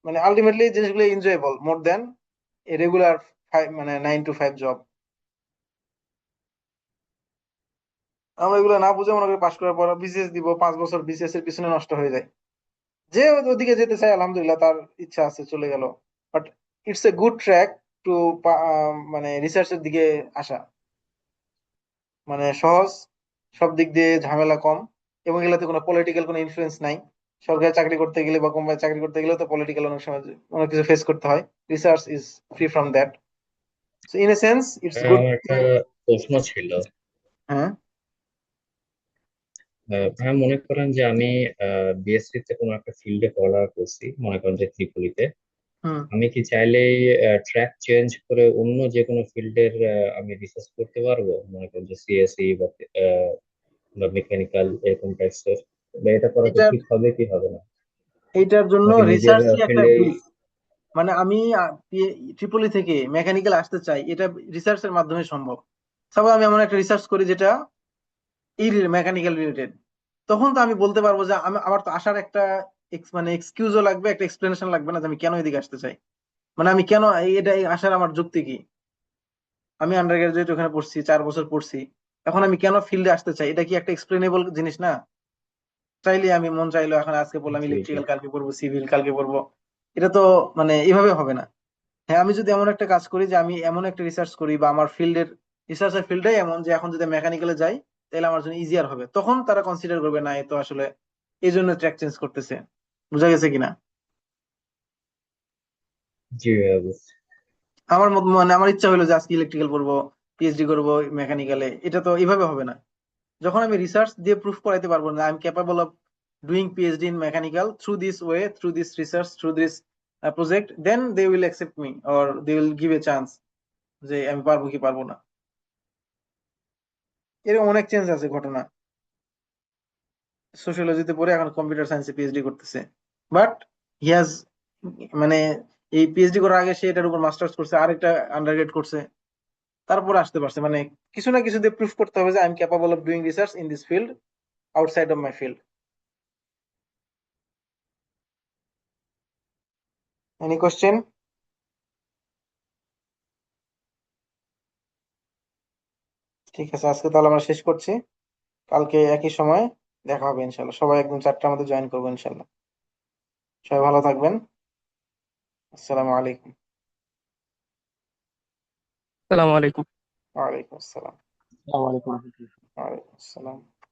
মানে আলটিমেটলি জিনিসগুলো enjoyable more then a regular, মানে 9 to 5 জব। আমরা এগুলো না বুঝে মনে করি পাশ করার পর বিসিএস দিব, 5 বছর বিসিএস এর পিছনে নষ্ট হয়ে যায়। যে ওদিকে যেতে চায় আলহামদুলিল্লাহ, তার ইচ্ছা আছে, চলে গেল। But it's a good track to মানে রিসার্চের দিকে আসা। মানে সহজ, সব দিক দিয়ে ঝামেলা কম, এবং এগুলোতে কোনো পলিটিক্যাল কোনো ইনফ্লুয়েন্স নাই। সরকারি চাকরি করতে গেলে বা কোম্পানি চাকরি করতে গেলেও তো পলিটিক্যাল অনেক সময় অনেক কিছু ফেস করতে হয়। Research is free from that. So in a sense it's good. আমার একটা প্রশ্ন ছিল। হ্যাঁ। ভাইয়া মনে করেন যে আমি বিএসসি তে কোনো একটা ফিল্ডে পড়ালেখা করছি, মনে করেন যে ত্রিপলিতে। হুম। আমি কি চাইলেই ট্র্যাক চেঞ্জ করে অন্য যে কোনো ফিল্ডের আমি রিসার্চ করতে পারবো, মনে করেন যে সিএসসি বা মেকানিক্যাল এরকম টাইপসের? বা এটা করা কি এটার ঠিক হবে কি হবে না, এইটার জন্য নাকি নিজের রিসার্চই একটা ফিল্ডে? ব্রিজ। মানে আমি ট্রিপলি থেকে মেকানিক্যাল আসতে চাই, এটা রিসার্চের মাধ্যমে সম্ভব। সাপোজ আমি এমন একটা রিসার্চ করি যেটা এই মেকানিক্যাল রিলেটেড, তখন তো আমি বলতে পারবো যে আমার তো আসার একটা মানে এক্সকিউজও লাগবে, একটা এক্সপ্লেনেশন লাগবে না যে আমি কেন এদিকে আসতে চাই। মানে আমি কেন এই আসার আমার যুক্তি কি? আমি আন্ডার গ্রাজুয়েট ওখানে পড়ছি, 4 বছর পড়ছি, এখন আমি কেন ফিল্ডে আসতে চাই, এটা কি একটা এক্সপ্লেনেবল জিনিস না? চাইলে আমি মন চাইলো এখন আজকে বললাম জি জি। ইলেকট্রিক্যাল, কালকে পড়বো সিভিল, কালকে পড়বো। এটা তো মানে এভাবে হবে না। হ্যাঁ, আমি যদি এমন একটা কাজ করি যে আমি এমন একটা রিসার্চ করি, বা আমার ফিল্ডের রিসার্চের ফিল্ডটাই এমন যে এখন যদি মেকানিক্যালে যাই তাহলে আমার জন্য ইজিয়ার হবে, তখন তারা কনসিডার করবে না এ তো আসলে এই জন্য ট্র্যাক চেঞ্জ করতেছে। বুঝা গেছে কিনা? জি ভাইয়া, বুঝছি। আমার মানে আমার ইচ্ছা হলো যে আজকে ইলেকট্রিক্যাল পড়বো, পিএইচডি করবো মেকানিক্যালে, এটা তো এইভাবে হবে না। যখন আমি রিসার্চ দিয়ে প্রুফ করাইতে পারবো না I am capable of doing PhD in mechanical through this way, through this research, through this project, then they will accept me or they will give a chance যে আমি পারবো কি পারবো না। এরকম অনেক চেঞ্জ আছে ঘটনা। সোশিওলজিতে পড়ে এখন কম্পিউটার সায়েন্সে পিএইচডি করতেছে, বাট হি হ্যাজ মানে এই পিএইচডি করার আগে সে এটার উপর মাস্টার্স করছে, আরেকটা আন্ডারগ্রেড করছে, তারপর আসতে পারছে। মানে কিছু না কিছু দিয়ে প্রুফ করতে হবে যে I am capable of doing research in this field outside of my field. Any question? ঠিক আছে, আজকে তাহলে আমরা শেষ করছি। কালকে একই সময় দেখা হবে ইনশাল্লাহ। সবাই একদম 4টার মধ্যে জয়েন করবো ইনশাল্লাহ। সবাই ভালো থাকবেন। আসসালামু আলাইকুম। আসসালামু আলাইকুম। ওয়ালাইকুম আসসালাম। আসসালামু আলাইকুম। ওয়ালাইকুম আসসালাম।